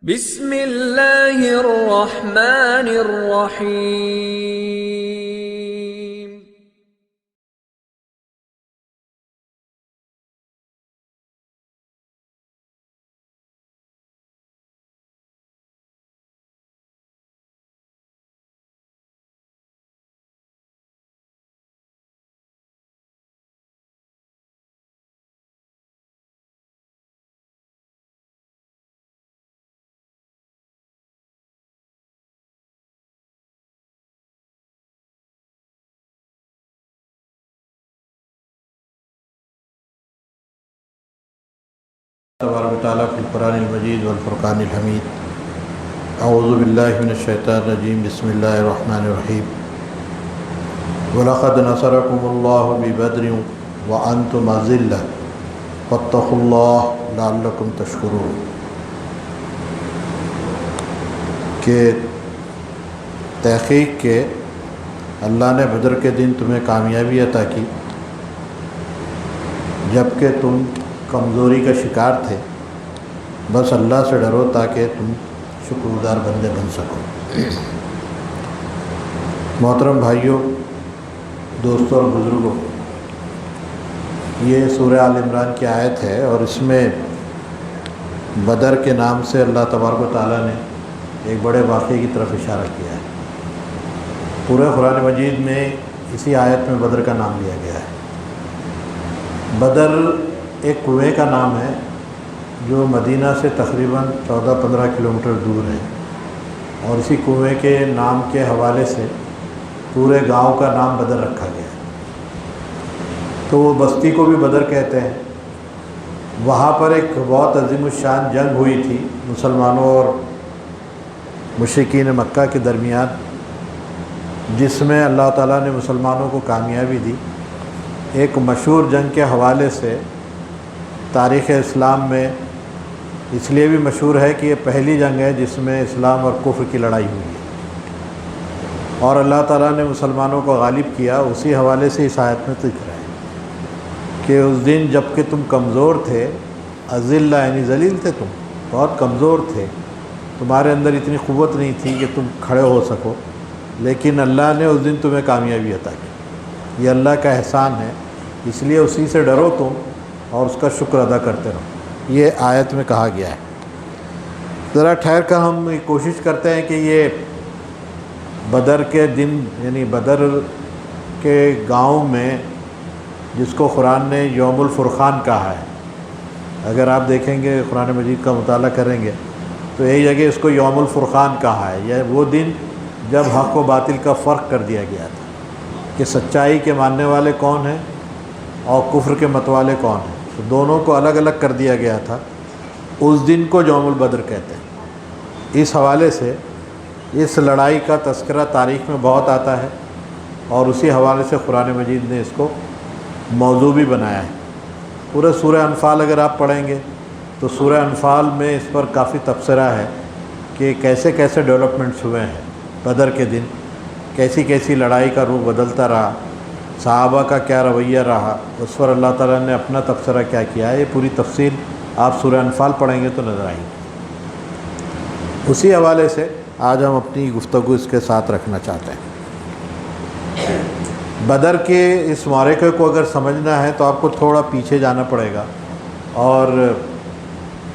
بسم اللہ الرحمن الرحیم۔ تبارک و تعالیٰ فی القرآن المجید والفرقان الحمید۔ اعوذ باللہ من الشیطان الرجیم، بسم اللہ الرحمن الرحیم۔ وَلَقَدْ نَصَرَكُمُ اللَّهُ بِبَدْرٍ وَأَنْتُمْ أَذِلَّةٌ فَاتَّقُوا اللَّهَ لَعَلَّكُمْ تَشْكُرُونَ۔ کہ تحقیق کے اللہ نے بدر کے دن تمہیں کامیابی عطا کی جب کہ تم کمزوری کا شکار تھے، بس اللہ سے ڈرو تاکہ تم شکر گزار بندے بن سکو۔ محترم بھائیوں، دوستوں اور بزرگوں، یہ سورہ آل عمران کی آیت ہے اور اس میں بدر کے نام سے اللہ تبارک و تعالیٰ نے ایک بڑے واقعے کی طرف اشارہ کیا ہے۔ پورے قرآن مجید میں اسی آیت میں بدر کا نام لیا گیا ہے۔ بدر ایک کنویں کا نام ہے جو مدینہ سے تقریباً 14-15 کلومیٹر دور ہے، اور اسی کنویں کے نام کے حوالے سے پورے گاؤں کا نام بدر رکھا گیا ہے۔ تو وہ بستی کو بھی بدر کہتے ہیں۔ وہاں پر ایک بہت عظیم الشان جنگ ہوئی تھی مسلمانوں اور مشرکین مکہ کے درمیان، جس میں اللہ تعالیٰ نے مسلمانوں کو کامیابی دی۔ ایک مشہور جنگ کے حوالے سے تاریخ اسلام میں اس لیے بھی مشہور ہے کہ یہ پہلی جنگ ہے جس میں اسلام اور کفر کی لڑائی ہوئی ہے، اور اللہ تعالیٰ نے مسلمانوں کو غالب کیا۔ اسی حوالے سے اس آیت میں ذکر ہے کہ اس دن جب کہ تم کمزور تھے، اذلہ یعنی ذلیل تھے، تم بہت کمزور تھے، تمہارے اندر اتنی قوت نہیں تھی کہ تم کھڑے ہو سکو، لیکن اللہ نے اس دن تمہیں کامیابی عطا کی۔ یہ اللہ کا احسان ہے، اس لیے اسی سے ڈرو تم اور اس کا شکر ادا کرتے رہو، یہ آیت میں کہا گیا ہے۔ ذرا ٹھہر کر ہم کوشش کرتے ہیں کہ یہ بدر کے دن، یعنی بدر کے گاؤں میں جس کو قرآن نے یوم الفرقان کہا ہے، اگر آپ دیکھیں گے قرآن مجید کا مطالعہ کریں گے تو ایک جگہ اس کو یوم الفرقان کہا ہے۔ یہ وہ دن جب حق و باطل کا فرق کر دیا گیا تھا کہ سچائی کے ماننے والے کون ہیں اور کفر کے متوالے کون ہیں، تو دونوں کو الگ الگ کر دیا گیا تھا۔ اس دن کو یوم البدر کہتے ہیں۔ اس حوالے سے اس لڑائی کا تذکرہ تاریخ میں بہت آتا ہے، اور اسی حوالے سے قرآن مجید نے اس کو موضوع بھی بنایا ہے۔ پورے سورہ انفال اگر آپ پڑھیں گے تو سورہ انفال میں اس پر کافی تبصرہ ہے کہ کیسے کیسے ڈیولپمنٹس ہوئے ہیں بدر کے دن، کیسی کیسی لڑائی کا رخ بدلتا رہا، صحابہ کا کیا رویہ رہا، اس پر اللہ تعالیٰ نے اپنا تبصرہ کیا کیا ہے۔ یہ پوری تفصیل آپ سورہ انفال پڑھیں گے تو نظر آئیں گے۔ اسی حوالے سے آج ہم اپنی گفتگو اس کے ساتھ رکھنا چاہتے ہیں۔ بدر کے اس معرکے کو اگر سمجھنا ہے تو آپ کو تھوڑا پیچھے جانا پڑے گا اور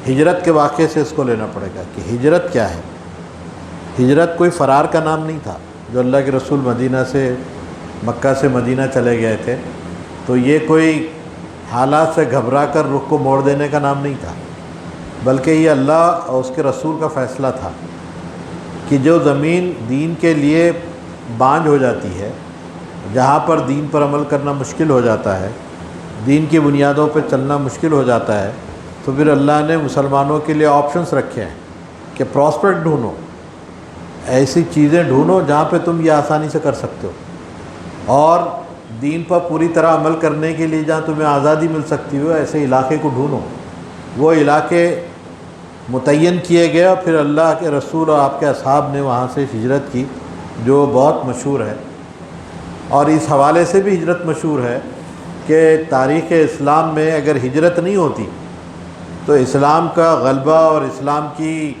ہجرت کے واقعے سے اس کو لینا پڑے گا کہ ہجرت کیا ہے۔ ہجرت کوئی فرار کا نام نہیں تھا۔ جو اللہ کے رسول مکہ سے مدینہ چلے گئے تھے تو یہ کوئی حالات سے گھبرا کر رخ کو موڑ دینے کا نام نہیں تھا، بلکہ یہ اللہ اور اس کے رسول کا فیصلہ تھا کہ جو زمین دین کے لیے بانجھ ہو جاتی ہے، جہاں پر دین پر عمل کرنا مشکل ہو جاتا ہے، دین کی بنیادوں پہ چلنا مشکل ہو جاتا ہے، تو پھر اللہ نے مسلمانوں کے لیے آپشنس رکھے ہیں کہ پراسپیکٹ ڈھونڈو، ایسی چیزیں ڈھونڈو جہاں پہ تم یہ آسانی سے کر سکتے ہو، اور دین پر پوری طرح عمل کرنے کے لیے جہاں تمہیں آزادی مل سکتی ہو، ایسے علاقے کو ڈھونڈو۔ وہ علاقے متعین کیے گئے اور پھر اللہ کے رسول اور آپ کے اصحاب نے وہاں سے ہجرت کی، جو بہت مشہور ہے۔ اور اس حوالے سے بھی ہجرت مشہور ہے کہ تاریخ اسلام میں اگر ہجرت نہیں ہوتی تو اسلام کا غلبہ اور اسلام کی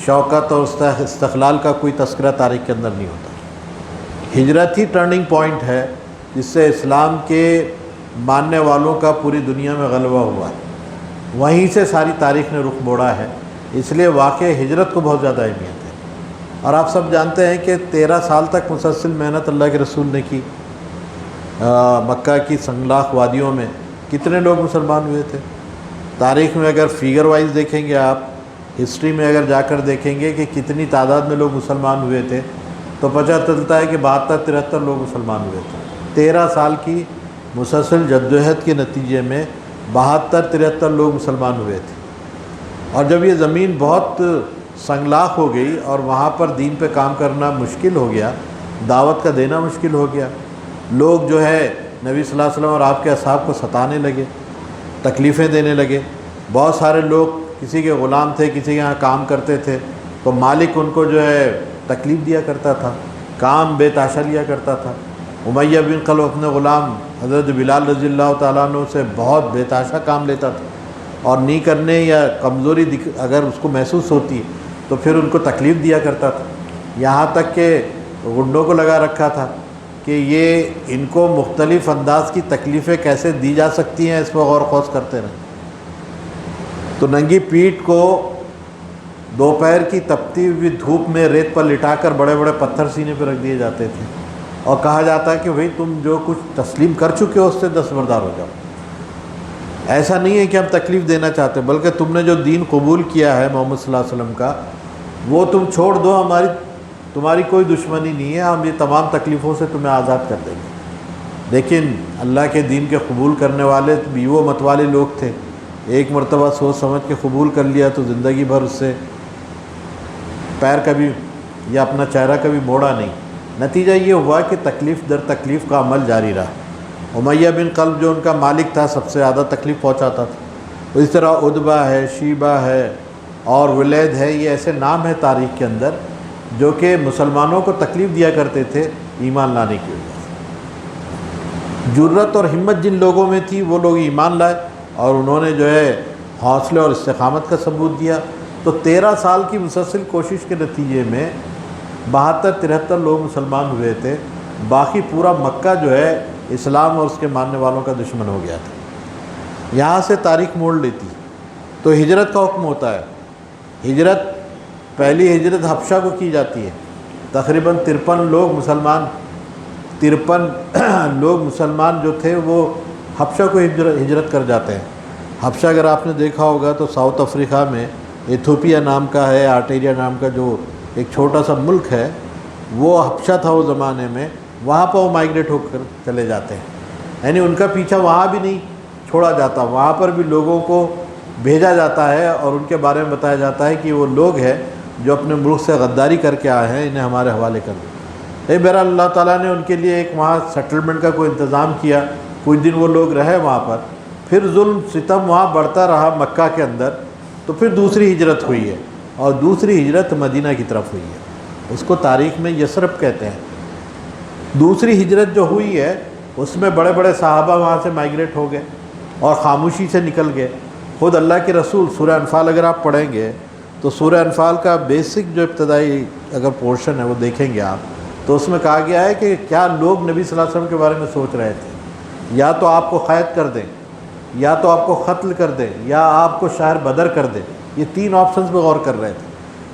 شوکت اور استقلال کا کوئی تذکرہ تاریخ کے اندر نہیں ہوتا۔ ہجرت ہی ٹرننگ پوائنٹ ہے جس سے اسلام کے ماننے والوں کا پوری دنیا میں غلبہ ہوا ہے، وہیں سے ساری تاریخ نے رخ موڑا ہے۔ اس لیے واقع ہجرت کو بہت زیادہ اہمیت ہے۔ اور آپ سب جانتے ہیں کہ 13 سال تک مسلسل محنت اللہ کے رسول نے کی۔ مکہ کی سنگلاخ وادیوں میں کتنے لوگ مسلمان ہوئے تھے؟ تاریخ میں اگر فیگر وائز دیکھیں گے، آپ ہسٹری میں اگر جا کر دیکھیں گے کہ کتنی تعداد میں لوگ مسلمان ہوئے تھے، تو پتہ چلتا ہے کہ 72-73 لوگ مسلمان ہوئے تھے۔ 13 سال کی مسلسل جدوجہد کے نتیجے میں 72-73 لوگ مسلمان ہوئے تھے۔ اور جب یہ زمین بہت سنگلاخ ہو گئی اور وہاں پر دین پہ کام کرنا مشکل ہو گیا، دعوت کا دینا مشکل ہو گیا، لوگ جو ہے نبی صلی اللہ علیہ وسلم اور آپ کے اصحاب کو ستانے لگے، تکلیفیں دینے لگے۔ بہت سارے لوگ کسی کے غلام تھے، کسی کے یہاں کام کرتے تھے، تو مالک ان کو جو ہے تکلیف دیا کرتا تھا، کام بے تحاشا لیا کرتا تھا۔ امیہ بن خلف اپنے غلام حضرت بلال رضی اللہ تعالیٰ عنہ سے بہت بے تحاشا کام لیتا تھا، اور نہیں کرنے یا کمزوری اگر اس کو محسوس ہوتی تو پھر ان کو تکلیف دیا کرتا تھا، یہاں تک کہ غنڈوں کو لگا رکھا تھا کہ یہ ان کو مختلف انداز کی تکلیفیں کیسے دی جا سکتی ہیں، اس پر غور و خوض کرتے رہے۔ تو ننگی پیٹھ کو دوپہر کی تپتی ہوئی دھوپ میں ریت پر لٹا کر بڑے بڑے پتھر سینے پہ رکھ دیے جاتے تھے، اور کہا جاتا ہے کہ بھئی تم جو کچھ تسلیم کر چکے ہو اس سے دستبردار ہو جاؤ۔ ایسا نہیں ہے کہ ہم تکلیف دینا چاہتے، بلکہ تم نے جو دین قبول کیا ہے محمد صلی اللہ علیہ وسلم کا، وہ تم چھوڑ دو، تمہاری کوئی دشمنی نہیں ہے، ہم یہ تمام تکلیفوں سے تمہیں آزاد کر دیں گے۔ لیکن اللہ کے دین کے قبول کرنے والے بیوہ مت والے لوگ تھے، ایک مرتبہ سوچ سمجھ کے قبول کر لیا تو زندگی بھر اس سے پیر کبھی یا اپنا چہرہ کبھی موڑا نہیں۔ نتیجہ یہ ہوا کہ تکلیف در تکلیف کا عمل جاری رہا۔ امیہ بن خلف جو ان کا مالک تھا سب سے زیادہ تکلیف پہنچاتا تھا۔ اس طرح عتبہ ہے، شیبہ ہے اور ولید ہے، یہ ایسے نام ہیں تاریخ کے اندر جو کہ مسلمانوں کو تکلیف دیا کرتے تھے ایمان لانے کی وجہ سے۔ جرت اور ہمت جن لوگوں میں تھی وہ لوگ ایمان لائے، اور انہوں نے جو ہے حوصلے اور استقامت کا ثبوت دیا۔ تو 13 سال کی مسلسل کوشش کے نتیجے میں 72-73 لوگ مسلمان ہوئے تھے، باقی پورا مکہ جو ہے اسلام اور اس کے ماننے والوں کا دشمن ہو گیا تھا۔ یہاں سے تاریخ موڑ لیتی تو ہجرت کا حکم ہوتا ہے۔ ہجرت، پہلی ہجرت حبشہ کو کی جاتی ہے، تقریباً 53 لوگ مسلمان جو تھے وہ حبشہ کو ہجرت کر جاتے ہیں۔ حبشہ اگر آپ نے دیکھا ہوگا تو ساؤتھ افریقہ میں ایتھوپیا نام کا ہے، آرٹیریا نام کا جو ایک چھوٹا سا ملک ہے، وہ حبشہ تھا وہ زمانے میں، وہاں پر وہ مائیگریٹ ہو کر چلے جاتے ہیں، یعنی ان کا پیچھا وہاں بھی نہیں چھوڑا جاتا، وہاں پر بھی لوگوں کو بھیجا جاتا ہے اور ان کے بارے میں بتایا جاتا ہے کہ وہ لوگ ہیں جو اپنے ملک سے غداری کر کے آئے ہیں، انہیں ہمارے حوالے کر دیں۔ بہرحال اللہ تعالیٰ نے ان کے لیے ایک وہاں سیٹلمنٹ کا کوئی انتظام کیا، کچھ دن وہ لوگ رہے وہاں پر، پھر ظلم ستم وہاں بڑھتا رہا مکہ کے اندر، تو پھر دوسری ہجرت ہوئی ہے، اور دوسری ہجرت مدینہ کی طرف ہوئی ہے، اس کو تاریخ میں یثرب کہتے ہیں۔ دوسری ہجرت جو ہوئی ہے اس میں بڑے بڑے صحابہ وہاں سے مائیگریٹ ہو گئے اور خاموشی سے نکل گئے۔ خود اللہ کے رسول سورہ انفال اگر آپ پڑھیں گے تو سورہ انفال کا بیسک جو ابتدائی اگر پورشن ہے وہ دیکھیں گے آپ، تو اس میں کہا گیا ہے کہ کیا لوگ نبی صلی اللہ علیہ وسلم کے بارے میں سوچ رہے تھے، یا تو آپ کو قید کر دیں، یا تو آپ کو قتل کر دیں، یا آپ کو شہر بدر کر دیں۔ یہ 3 آپشنز پہ غور کر رہے تھے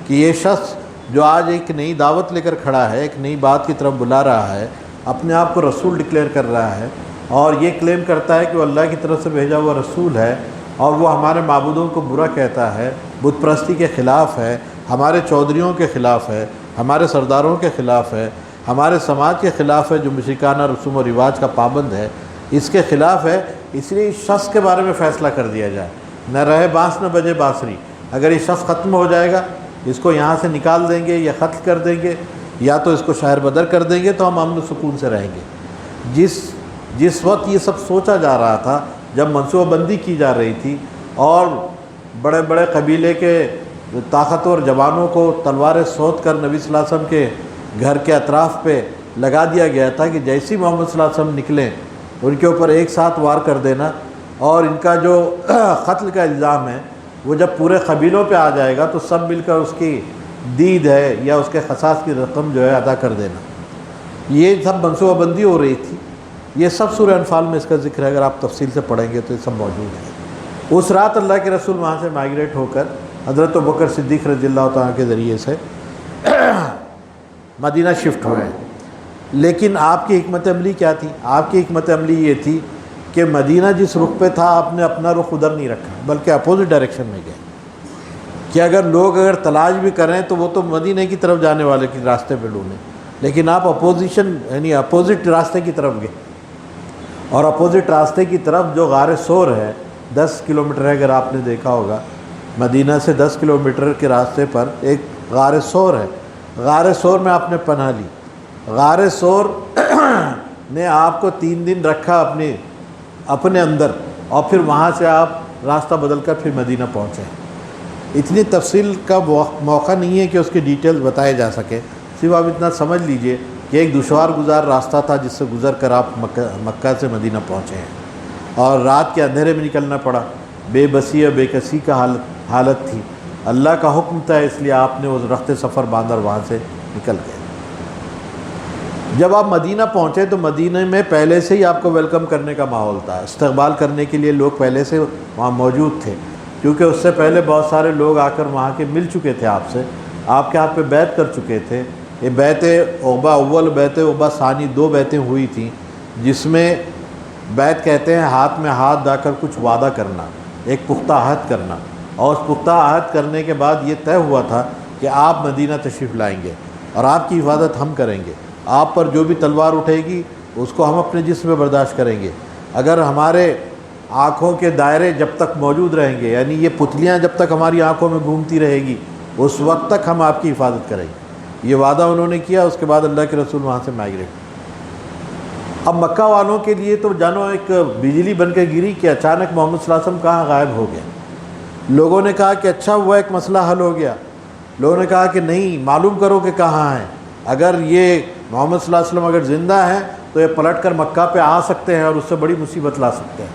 کہ یہ شخص جو آج ایک نئی دعوت لے کر کھڑا ہے، ایک نئی بات کی طرف بلا رہا ہے، اپنے آپ کو رسول ڈکلیئر کر رہا ہے، اور یہ کلیم کرتا ہے کہ وہ اللہ کی طرف سے بھیجا ہوا رسول ہے، اور وہ ہمارے معبودوں کو برا کہتا ہے، بت پرستی کے خلاف ہے، ہمارے چودھریوں کے خلاف ہے، ہمارے سرداروں کے خلاف ہے، ہمارے سماج کے خلاف ہے جو مشرکانہ رسوم و رواج کا پابند ہے، اس کے خلاف ہے۔ اس لیے اس شخص کے بارے میں فیصلہ کر دیا جائے، نہ رہے بانس نہ بجے بانسری۔ اگر یہ شخص ختم ہو جائے گا، اس کو یہاں سے نکال دیں گے یا قتل کر دیں گے، یا تو اس کو شہر بدر کر دیں گے، تو ہم امن و سکون سے رہیں گے۔ جس وقت یہ سب سوچا جا رہا تھا، جب منصوبہ بندی کی جا رہی تھی، اور بڑے بڑے قبیلے کے طاقتور جوانوں کو تلواریں سوت کر نبی صلی اللہ علیہ وسلم کے گھر کے اطراف پہ لگا دیا گیا تھا کہ جیسی محمد صلی اللہ علیہ وسلم نکلیں ان کے اوپر ایک ساتھ وار کر دینا، اور ان کا جو قتل کا الزام ہے وہ جب پورے قبیلوں پہ آ جائے گا تو سب مل کر اس کی دید ہے یا اس کے قصاص کی رقم جو ہے ادا کر دینا. یہ سب منصوبہ بندی ہو رہی تھی. یہ سب سورہ انفال میں اس کا ذکر ہے، اگر آپ تفصیل سے پڑھیں گے تو یہ سب موجود ہے. اس رات اللہ کے رسول وہاں سے مائیگریٹ ہو کر حضرت ابوبکر صدیق رضی اللہ تعالیٰ کے ذریعے سے مدینہ شفٹ ہوئے. لیکن آپ کی حکمت عملی کیا تھی؟ آپ کی حکمت عملی یہ تھی کہ مدینہ جس رخ پہ تھا آپ نے اپنا رخ ادھر نہیں رکھا، بلکہ اپوزٹ ڈائریکشن میں گئے کہ اگر لوگ تلاش بھی کریں تو وہ تو مدینہ کی طرف جانے والے کی راستے پہ ڈھونڈیں، لیکن آپ اپوزیشن یعنی اپوزٹ راستے کی طرف گئے. اور اپوزٹ راستے کی طرف جو غار ثور ہے 10 کلومیٹر ہے، اگر آپ نے دیکھا ہوگا مدینہ سے 10 کلومیٹر کے راستے پر ایک غار ثور ہے. غار ثور میں آپ نے پناہ لی. غار ثور نے آپ کو 3 دن رکھا اپنے اندر، اور پھر وہاں سے آپ راستہ بدل کر پھر مدینہ پہنچے. اتنی تفصیل کا موقع نہیں ہے کہ اس کے ڈیٹیلز بتائے جا سکے، صرف آپ اتنا سمجھ لیجئے کہ ایک دشوار گزار راستہ تھا جس سے گزر کر آپ مکہ سے مدینہ پہنچے ہیں، اور رات کے اندھیرے میں نکلنا پڑا. بے بسی اور بے کسی کا حالت تھی. اللہ کا حکم تھا، اس لیے آپ نے اس رخت سفر باندھ وہاں سے نکل گئے. جب آپ مدینہ پہنچے تو مدینہ میں پہلے سے ہی آپ کو ویلکم کرنے کا ماحول تھا. استقبال کرنے کے لیے لوگ پہلے سے وہاں موجود تھے، کیونکہ اس سے پہلے بہت سارے لوگ آ کر وہاں کے مل چکے تھے آپ سے، آپ کے ہاتھ پہ بیعت کر چکے تھے. یہ بیعت عقبہ اول، بیعت عقبہ ثانی، 2 بیعتیں ہوئی تھیں، جس میں بیعت کہتے ہیں ہاتھ میں ہاتھ ڈال کر کچھ وعدہ کرنا، ایک پختہ عہد کرنا. اور اس پختہ عہد کرنے کے بعد یہ طے ہوا تھا کہ آپ مدینہ تشریف لائیں گے اور آپ کی حفاظت ہم کریں گے. آپ پر جو بھی تلوار اٹھے گی اس کو ہم اپنے جسم میں برداشت کریں گے. اگر ہمارے آنکھوں کے دائرے جب تک موجود رہیں گے، یعنی یہ پتلیاں جب تک ہماری آنکھوں میں گھومتی رہے گی، اس وقت تک ہم آپ کی حفاظت کریں گے. یہ وعدہ انہوں نے کیا. اس کے بعد اللہ کے رسول وہاں سے مائیگریٹ. اب مکہ والوں کے لیے تو جانو ایک بجلی بن کے گری کہ اچانک محمد صلی اللہ علیہ وسلم کہاں غائب ہو گیا. لوگوں نے کہا کہ اچھا ہوا ایک مسئلہ حل ہو گیا. لوگوں نے کہا کہ نہیں، معلوم کرو کہ کہاں ہیں. اگر یہ محمد صلی اللہ علیہ وسلم اگر زندہ ہیں تو یہ پلٹ کر مکہ پہ آ سکتے ہیں اور اس سے بڑی مصیبت لا سکتے ہیں.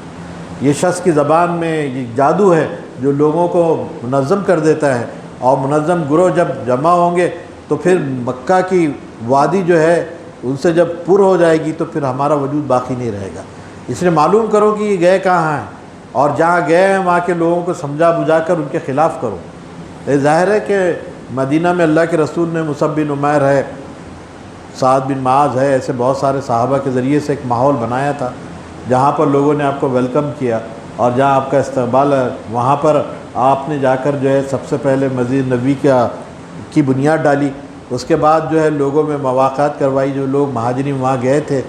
یہ شخص کی زبان میں یہ جادو ہے جو لوگوں کو منظم کر دیتا ہے، اور منظم گروہ جب جمع ہوں گے تو پھر مکہ کی وادی جو ہے ان سے جب پر ہو جائے گی تو پھر ہمارا وجود باقی نہیں رہے گا. اس لیے معلوم کرو کہ یہ گئے کہاں ہیں، اور جہاں گئے ہیں وہاں کے لوگوں کو سمجھا بجھا کر ان کے خلاف کرو. یہ ظاہر ہے کہ مدینہ میں اللہ کے رسول نے مصعب بن عمیر ہے، سعد بن معاذ ہے، ایسے بہت سارے صحابہ کے ذریعے سے ایک ماحول بنایا تھا جہاں پر لوگوں نے آپ کو ویلکم کیا اور جہاں آپ کا استقبال ہے. وہاں پر آپ نے جا کر جو ہے سب سے پہلے مسجد نبوی کی بنیاد ڈالی. اس کے بعد جو ہے لوگوں میں مواقعات کروائی. جو لوگ مہاجرین وہاں گئے تھے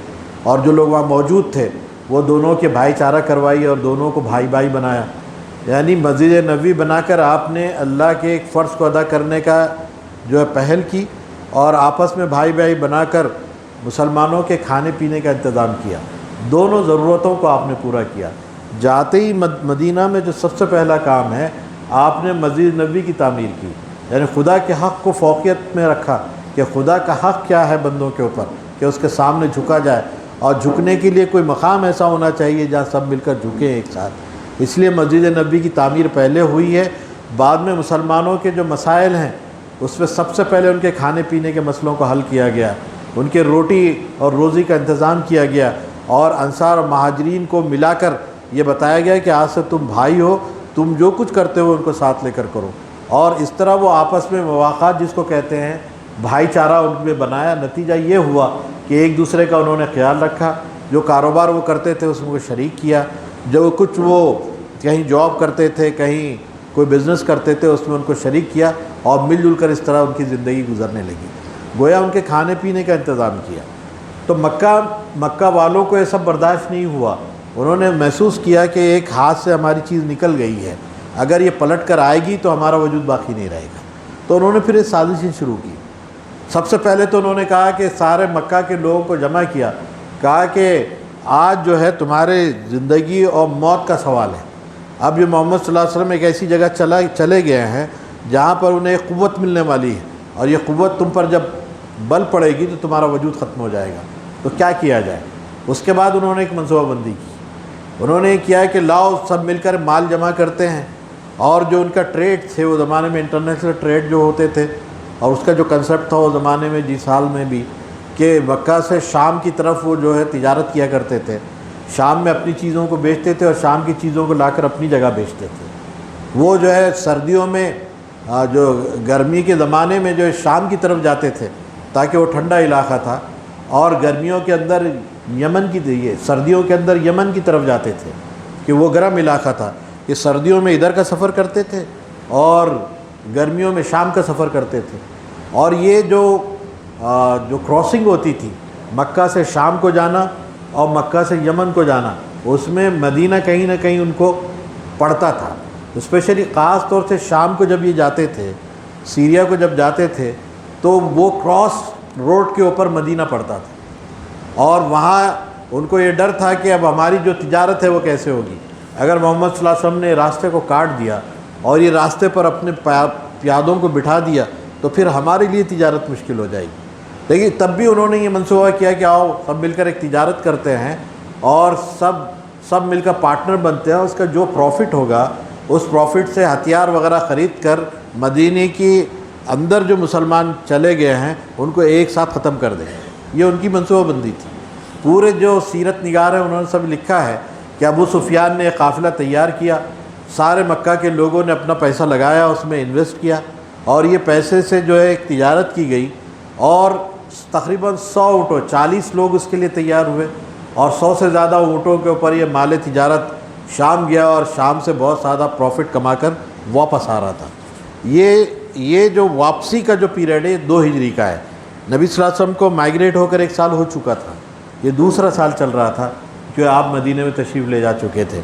اور جو لوگ وہاں موجود تھے وہ دونوں کے بھائی چارہ کروائی اور دونوں کو بھائی بھائی بنایا. یعنی مسجد نبوی بنا کر آپ نے اللہ کے ایک فرض کو ادا کرنے کا جو ہے پہل کی، اور آپس میں بھائی بھائی بنا کر مسلمانوں کے کھانے پینے کا انتظام کیا. دونوں ضرورتوں کو آپ نے پورا کیا. جاتے ہی مدینہ میں جو سب سے پہلا کام ہے، آپ نے مسجد نبوی کی تعمیر کی. یعنی خدا کے حق کو فوقیت میں رکھا کہ خدا کا حق کیا ہے بندوں کے اوپر کہ اس کے سامنے جھکا جائے، اور جھکنے کے لیے کوئی مقام ایسا ہونا چاہیے جہاں سب مل کر جھکیں ایک ساتھ. اس لیے مسجد نبوی کی تعمیر پہلے ہوئی ہے. بعد میں مسلمانوں کے جو مسائل ہیں اس میں سب سے پہلے ان کے کھانے پینے کے مسئلوں کو حل کیا گیا، ان کے روٹی اور روزی کا انتظام کیا گیا، اور انصار اور مہاجرین کو ملا کر یہ بتایا گیا کہ آج سے تم بھائی ہو، تم جو کچھ کرتے ہو ان کو ساتھ لے کر کرو. اور اس طرح وہ آپس میں مواقعات جس کو کہتے ہیں بھائی چارہ ان میں بنایا. نتیجہ یہ ہوا کہ ایک دوسرے کا انہوں نے خیال رکھا. جو کاروبار وہ کرتے تھے اس میں وہ شریک کیا، جو کچھ وہ کہیں جاب کرتے تھے، کہیں کوئی بزنس کرتے تھے، اس میں ان کو شریک کیا، اور مل جل کر اس طرح ان کی زندگی گزرنے لگی. گویا ان کے کھانے پینے کا انتظام کیا. تو مکہ والوں کو یہ سب برداشت نہیں ہوا. انہوں نے محسوس کیا کہ ایک ہاتھ سے ہماری چیز نکل گئی ہے، اگر یہ پلٹ کر آئے گی تو ہمارا وجود باقی نہیں رہے گا. تو انہوں نے پھر یہ سازشیں شروع کی. سب سے پہلے تو انہوں نے کہا کہ سارے مکہ کے لوگوں کو جمع کیا، کہا کہ آج جو ہے تمہارے زندگی اور موت کا سوال ہے. اب یہ محمد صلی اللہ علیہ وسلم ایک ایسی جگہ چلے گئے ہیں جہاں پر انہیں ایک قوت ملنے والی ہے، اور یہ قوت تم پر جب بل پڑے گی تو تمہارا وجود ختم ہو جائے گا. تو کیا کیا جائے؟ اس کے بعد انہوں نے ایک منصوبہ بندی کی. انہوں نے کیا کہ لاؤ سب مل کر مال جمع کرتے ہیں اور جو ان کا ٹریڈ تھے وہ زمانے میں انٹرنیشنل ٹریڈ جو ہوتے تھے، اور اس کا جو کنسیپٹ تھا وہ زمانے میں جس حال میں بھی کہ مکہ سے شام کی طرف وہ جو ہے تجارت کیا کرتے تھے، شام میں اپنی چیزوں کو بیچتے تھے اور شام کی چیزوں کو لا کر اپنی جگہ بیچتے تھے۔ وہ جو ہے سردیوں میں جو گرمی کے زمانے میں جو شام کی طرف جاتے تھے تاکہ وہ ٹھنڈا علاقہ تھا، اور گرمیوں کے اندر یمن کی سردیوں کے اندر یمن کی طرف جاتے تھے کہ وہ گرم علاقہ تھا، کہ سردیوں میں ادھر کا سفر کرتے تھے اور گرمیوں میں شام کا سفر کرتے تھے۔ اور یہ جو کراسنگ ہوتی تھی مکہ سے شام کو جانا اور مکہ سے یمن کو جانا، اس میں مدینہ کہیں نہ کہیں ان کو پڑتا تھا، اسپیشلی خاص طور سے شام کو جب یہ جاتے تھے، سیریا کو جب جاتے تھے تو وہ کراس روڈ کے اوپر مدینہ پڑتا تھا، اور وہاں ان کو یہ ڈر تھا کہ اب ہماری جو تجارت ہے وہ کیسے ہوگی، اگر محمد صلی اللہ علیہ وسلم نے راستے کو کاٹ دیا اور یہ راستے پر اپنے پیادوں کو بٹھا دیا تو پھر ہمارے لیے تجارت مشکل ہو جائے گی۔ لیکن تب بھی انہوں نے یہ منصوبہ کیا کہ آؤ سب مل کر ایک تجارت کرتے ہیں اور سب مل کر پارٹنر بنتے ہیں، اس کا جو پروفٹ ہوگا اس پروفٹ سے ہتھیار وغیرہ خرید کر مدینے کی اندر جو مسلمان چلے گئے ہیں ان کو ایک ساتھ ختم کر دیں۔ یہ ان کی منصوبہ بندی تھی۔ پورے جو سیرت نگار ہیں انہوں نے سب لکھا ہے کہ ابو سفیان نے ایک قافلہ تیار کیا، سارے مکہ کے لوگوں نے اپنا پیسہ لگایا، اس میں انویسٹ کیا، اور یہ پیسے سے جو ہے ایک تجارت کی گئی، اور تقریباً 100 اونٹوں 40 لوگ اس کے لیے تیار ہوئے، اور 100 سے زیادہ اونٹوں کے اوپر یہ مال تجارت شام گیا، اور شام سے بہت زیادہ پروفٹ کما کر واپس آ رہا تھا۔ یہ جو واپسی کا جو پیریڈ ہے 2 ہجری کا ہے۔ نبی صلی اللہ علیہ وسلم کو مائیگریٹ ہو کر 1 سال ہو چکا تھا، یہ دوسرا سال چل رہا تھا کہ آپ مدینے میں تشریف لے جا چکے تھے۔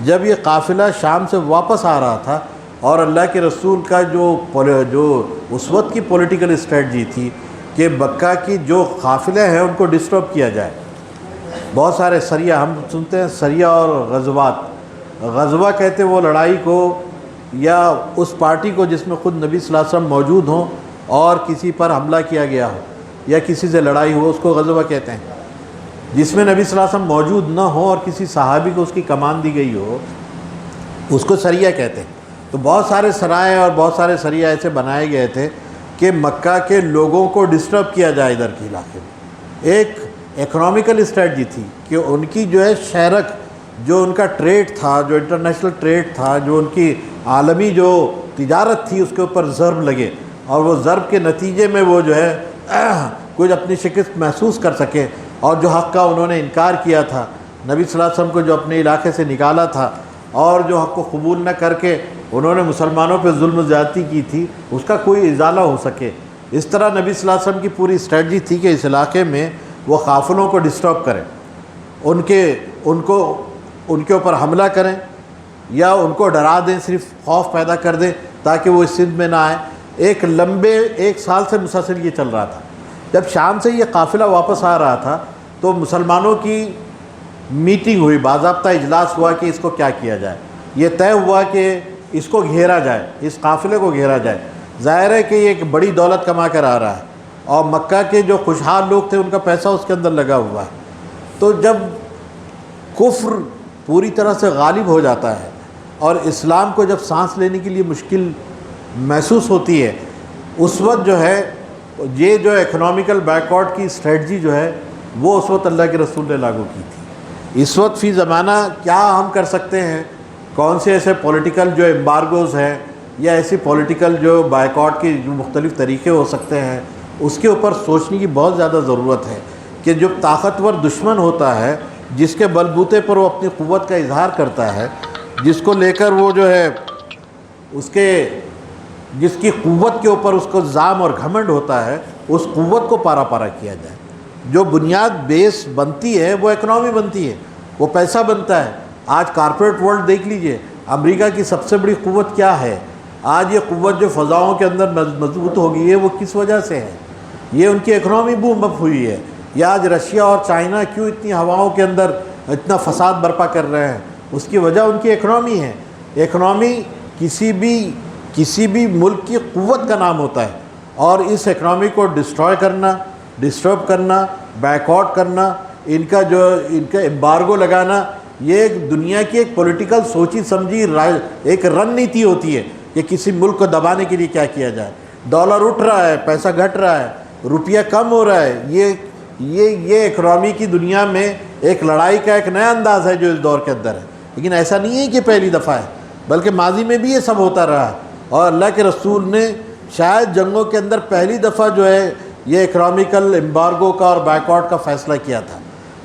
جب یہ قافلہ شام سے واپس آ رہا تھا اور اللہ کے رسول کا جو اس وقت کی پولیٹیکل اسٹریٹجی تھی کہ مکہ کی جو قافلے ہیں ان کو ڈسٹرب کیا جائے، بہت سارے سریہ ہم سنتے ہیں، سریہ اور غزوات، غزوہ کہتے وہ لڑائی کو یا اس پارٹی کو جس میں خود نبی صلی اللہ علیہ وسلم موجود ہوں اور کسی پر حملہ کیا گیا ہو یا کسی سے لڑائی ہو، اس کو غزوہ کہتے ہیں۔ جس میں نبی صلی اللہ علیہ وسلم موجود نہ ہو اور کسی صحابی کو اس کی کمان دی گئی ہو، اس کو سریہ کہتے ہیں۔ تو بہت سارے سرائے اور بہت سارے سریہ ایسے بنائے گئے تھے کہ مکہ کے لوگوں کو ڈسٹرب کیا جائے ادھر کے علاقے میں۔ ایک اکنامیکل اسٹریٹجی تھی کہ ان کی جو ہے شہرک، جو ان کا ٹریڈ تھا، جو انٹرنیشنل ٹریڈ تھا، جو ان کی عالمی جو تجارت تھی، اس کے اوپر ضرب لگے، اور وہ ضرب کے نتیجے میں وہ جو ہے کچھ اپنی شکست محسوس کر سکے، اور جو حق کا انہوں نے انکار کیا تھا، نبی صلی اللہ علیہ وسلم کو جو اپنے علاقے سے نکالا تھا اور جو حق کو قبول نہ کر کے انہوں نے مسلمانوں پہ ظلم و زیادتی کی تھی، اس کا کوئی ازالہ ہو سکے۔ اس طرح نبی صلی اللہ علیہ وسلم کی پوری اسٹریٹجی تھی کہ اس علاقے میں وہ قافلوں کو ڈسٹرب کریں، ان کے اوپر حملہ کریں یا ان کو ڈرا دیں، صرف خوف پیدا کر دیں تاکہ وہ اس سندھ میں نہ آئیں۔ ایک لمبے 1 سال سے مسلسل یہ چل رہا تھا۔ جب شام سے یہ قافلہ واپس آ رہا تھا تو مسلمانوں کی میٹنگ ہوئی، باضابطہ اجلاس ہوا کہ اس کو کیا کیا جائے۔ یہ طے ہوا کہ اس کو گھیرا جائے، اس قافلے کو گھیرا جائے۔ ظاہر ہے کہ یہ ایک بڑی دولت کما کر آ رہا ہے، اور مکہ کے جو خوشحال لوگ تھے ان کا پیسہ اس کے اندر لگا ہوا ہے۔ تو جب کفر پوری طرح سے غالب ہو جاتا ہے اور اسلام کو جب سانس لینے کے لیے مشکل محسوس ہوتی ہے، اس وقت جو ہے یہ جو اکنامیکل بیک ورڈ کی اسٹریٹجی جو ہے وہ اس وقت اللہ کے رسول نے لاگو کی تھی۔ اس وقت فی زمانہ کیا ہم کر سکتے ہیں، کون سے ایسے پولیٹیکل جو امبارگوز ہیں یا ایسی پولیٹیکل جو بائیکاٹ کے جو مختلف طریقے ہو سکتے ہیں، اس کے اوپر سوچنے کی بہت زیادہ ضرورت ہے کہ جو طاقتور دشمن ہوتا ہے، جس کے بلبوتے پر وہ اپنی قوت کا اظہار کرتا ہے، جس کو لے کر وہ جو ہے جس کی قوت کے اوپر اس کو زعم اور گھمنڈ ہوتا ہے، اس قوت کو پارا پارا کیا جائے۔ جو بنیاد بیس بنتی ہے وہ اکنامی بنتی ہے، وہ پیسہ بنتا ہے۔ آج کارپوریٹ ورلڈ دیکھ لیجئے، امریکہ کی سب سے بڑی قوت کیا ہے؟ آج یہ قوت جو فضاؤں کے اندر مضبوط ہو گئی ہے وہ کس وجہ سے ہے؟ یہ ان کی اکنامی بوم اپ ہوئی ہے۔ یا آج رشیا اور چائنا کیوں اتنی ہواؤں کے اندر اتنا فساد برپا کر رہے ہیں؟ اس کی وجہ ان کی اکنامی ہے۔ اکنامی کسی بھی ملک کی قوت کا نام ہوتا ہے، اور اس اکنامی کو ڈسٹرب کرنا، بیک آؤٹ کرنا، ان کا امبارگو لگانا، یہ ایک دنیا کی ایک پولیٹیکل سوچی سمجھی ایک رن نیتی ہوتی ہے کہ کسی ملک کو دبانے کے لیے کیا کیا جائے. ڈالر اٹھ رہا ہے، پیسہ گھٹ رہا ہے، روپیہ کم ہو رہا ہے. یہ اکنامی کی دنیا میں ایک لڑائی کا ایک نیا انداز ہے جو اس دور کے اندر ہے. لیکن ایسا نہیں ہے کہ پہلی دفعہ ہے، بلکہ ماضی میں بھی یہ سب ہوتا رہا ہے. اور اللہ کے رسول نے شاید جنگوں کے اندر پہلی دفعہ جو ہے یہ اکنامیکل امبارگو کا اور بائیکاٹ کا فیصلہ کیا تھا.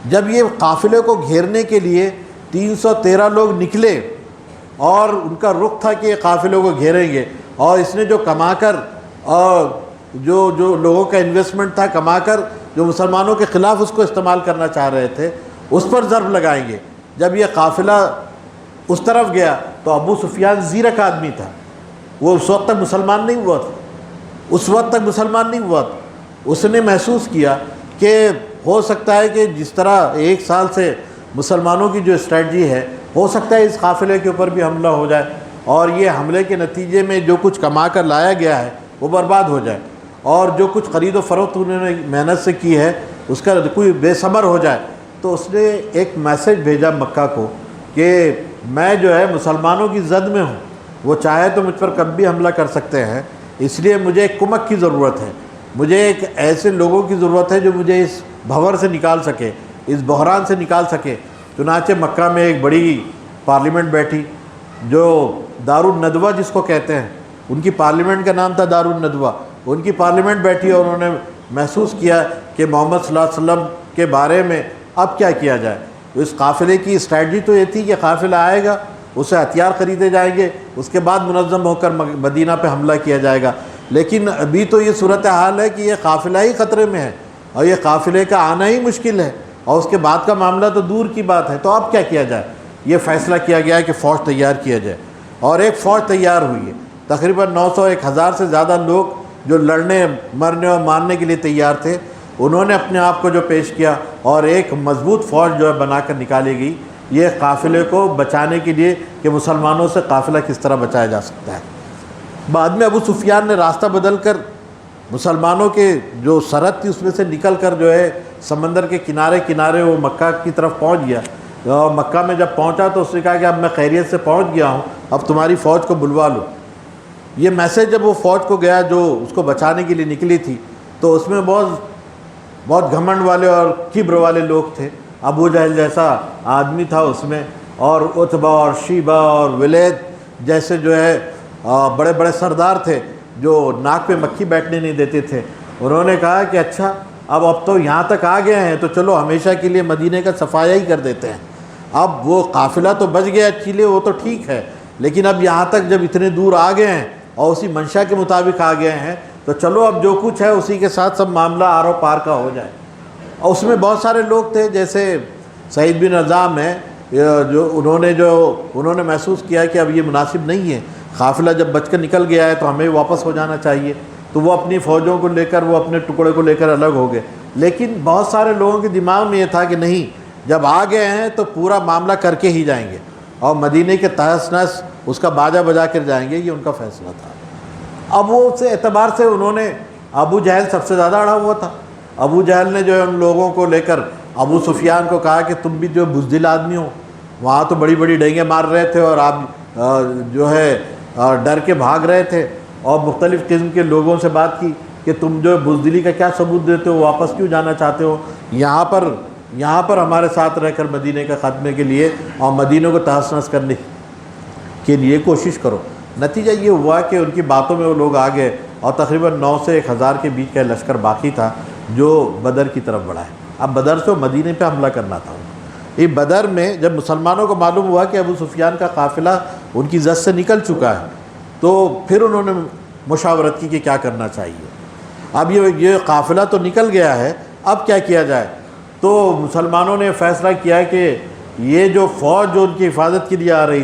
جب یہ قافلے کو گھیرنے کے لیے 313 لوگ نکلے اور ان کا رخ تھا کہ یہ قافلوں کو گھیریں گے، اور اس نے جو کما کر اور جو لوگوں کا انویسٹمنٹ تھا کما کر جو مسلمانوں کے خلاف اس کو استعمال کرنا چاہ رہے تھے اس پر ضرب لگائیں گے. جب یہ قافلہ اس طرف گیا تو ابو سفیان زیرک آدمی تھا، وہ اس وقت تک مسلمان نہیں ہوا تھا. اس نے محسوس کیا کہ ہو سکتا ہے کہ جس طرح ایک سال سے مسلمانوں کی جو اسٹریٹجی ہے، ہو سکتا ہے اس قافلے کے اوپر بھی حملہ ہو جائے اور یہ حملے کے نتیجے میں جو کچھ کما کر لایا گیا ہے وہ برباد ہو جائے، اور جو کچھ خرید و فروخت انہوں نے محنت سے کی ہے اس کا کوئی بے ثمر ہو جائے. تو اس نے ایک میسج بھیجا مکہ کو کہ میں جو ہے مسلمانوں کی زد میں ہوں، وہ چاہے تو مجھ پر کب بھی حملہ کر سکتے ہیں، اس لیے مجھے ایک کمک کی ضرورت ہے، مجھے ایک ایسے لوگوں کی ضرورت ہے جو مجھے اس بھنور سے نکال سکے، اس بحران سے نکال سکے. چنانچہ مکہ میں ایک بڑی پارلیمنٹ بیٹھی جو دارالندوہ جس کو کہتے ہیں، ان کی پارلیمنٹ کا نام تھا دارالندوہ. ان کی پارلیمنٹ بیٹھی اور انہوں نے محسوس کیا کہ محمد صلی اللہ علیہ وسلم کے بارے میں اب کیا کیا جائے. اس قافلے کی اسٹریٹجی تو یہ تھی کہ قافلہ آئے گا، اسے ہتھیار خریدے جائیں گے، اس کے بعد منظم ہو کر مدینہ پہ حملہ کیا جائے گا. لیکن ابھی تو یہ صورتحال ہے کہ یہ قافلہ ہی خطرے میں ہے اور یہ قافلے کا آنا ہی مشکل ہے، اور اس کے بعد کا معاملہ تو دور کی بات ہے. تو اب کیا کیا جائے؟ یہ فیصلہ کیا گیا ہے کہ فوج تیار کیا جائے، اور ایک فوج تیار ہوئی ہے. تقریباً 900-1000 سے زیادہ لوگ جو لڑنے مرنے اور مارنے کے لیے تیار تھے، انہوں نے اپنے آپ کو جو پیش کیا اور ایک مضبوط فوج جو ہے بنا کر نکالی گئی یہ قافلے کو بچانے کے لیے کہ مسلمانوں سے قافلہ کس طرح بچایا جا سکتا ہے. بعد میں ابو سفیان نے راستہ بدل کر مسلمانوں کے جو سرحد تھی اس میں سے نکل کر جو ہے سمندر کے کنارے وہ مکہ کی طرف پہنچ گیا. اور مکہ میں جب پہنچا تو اس نے کہا کہ اب میں خیریت سے پہنچ گیا ہوں، اب تمہاری فوج کو بلوا لو. یہ میسیج جب وہ فوج کو گیا جو اس کو بچانے کے لیے نکلی تھی، تو اس میں بہت گھمنڈ والے اور کبر والے لوگ تھے. ابو جہل جیسا آدمی تھا اس میں، اور عتبہ اور شیبہ اور ولید جیسے جو ہے بڑے بڑے سردار تھے جو ناک پہ مکھی بیٹھنے نہیں دیتے تھے. انہوں نے کہا کہ اچھا اب تو یہاں تک آ گئے ہیں تو چلو ہمیشہ کے لیے مدینے کا صفایا ہی کر دیتے ہیں. اب وہ قافلہ تو بچ گیا چیلے، وہ تو ٹھیک ہے، لیکن اب یہاں تک جب اتنے دور آ گئے ہیں اور اسی منشا کے مطابق آ گئے ہیں تو چلو اب جو کچھ ہے اسی کے ساتھ سب معاملہ آر و پار کا ہو جائے. اور اس میں بہت سارے لوگ تھے جیسے سعید بن نظام ہیں جو انہوں نے محسوس کیا کہ اب یہ مناسب نہیں ہے، قافلہ جب بچ کر نکل گیا ہے تو ہمیں واپس ہو جانا چاہیے. تو وہ اپنی فوجوں کو لے کر وہ اپنے ٹکڑے کو لے کر الگ ہو گئے. لیکن بہت سارے لوگوں کے دماغ میں یہ تھا کہ نہیں، جب آ گئے ہیں تو پورا معاملہ کر کے ہی جائیں گے اور مدینے کے تہس نہس اس کا باجا بجا کر جائیں گے. یہ ان کا فیصلہ تھا. اب وہ اس اعتبار سے انہوں نے ابو جہل سب سے زیادہ اڑا ہوا تھا. ابو جہل نے جو ہے ان لوگوں کو لے کر ابو سفیان کو کہا کہ تم بھی جو بزدل آدمی ہو، وہاں تو بڑی بڑی ڈینگیں مار رہے تھے اور آپ جو ہے ڈر کے بھاگ رہے تھے، اور مختلف قسم کے لوگوں سے بات کی کہ تم جو بزدلی کا کیا ثبوت دیتے ہو، واپس کیوں جانا چاہتے ہو، یہاں پر ہمارے ساتھ رہ کر مدینے کا خاتمے کے لیے اور مدینوں کو تہس نہس کرنے کے لیے کوشش کرو. نتیجہ یہ ہوا کہ ان کی باتوں میں وہ لوگ آ گئے اور تقریباً 9 سے 1000 کے بیچ کا لشکر باقی تھا جو بدر کی طرف بڑھا ہے. اب بدر سے مدینے پہ حملہ کرنا تھا. یہ بدر میں جب مسلمانوں کو معلوم ہوا کہ ابو سفیان کا قافلہ ان کی زد سے نکل چکا ہے تو پھر انہوں نے مشاورت کی کہ کیا کرنا چاہیے. اب یہ قافلہ تو نکل گیا ہے، اب کیا کیا جائے. تو مسلمانوں نے فیصلہ کیا کہ یہ جو فوج جو ان کی حفاظت کے لیے آ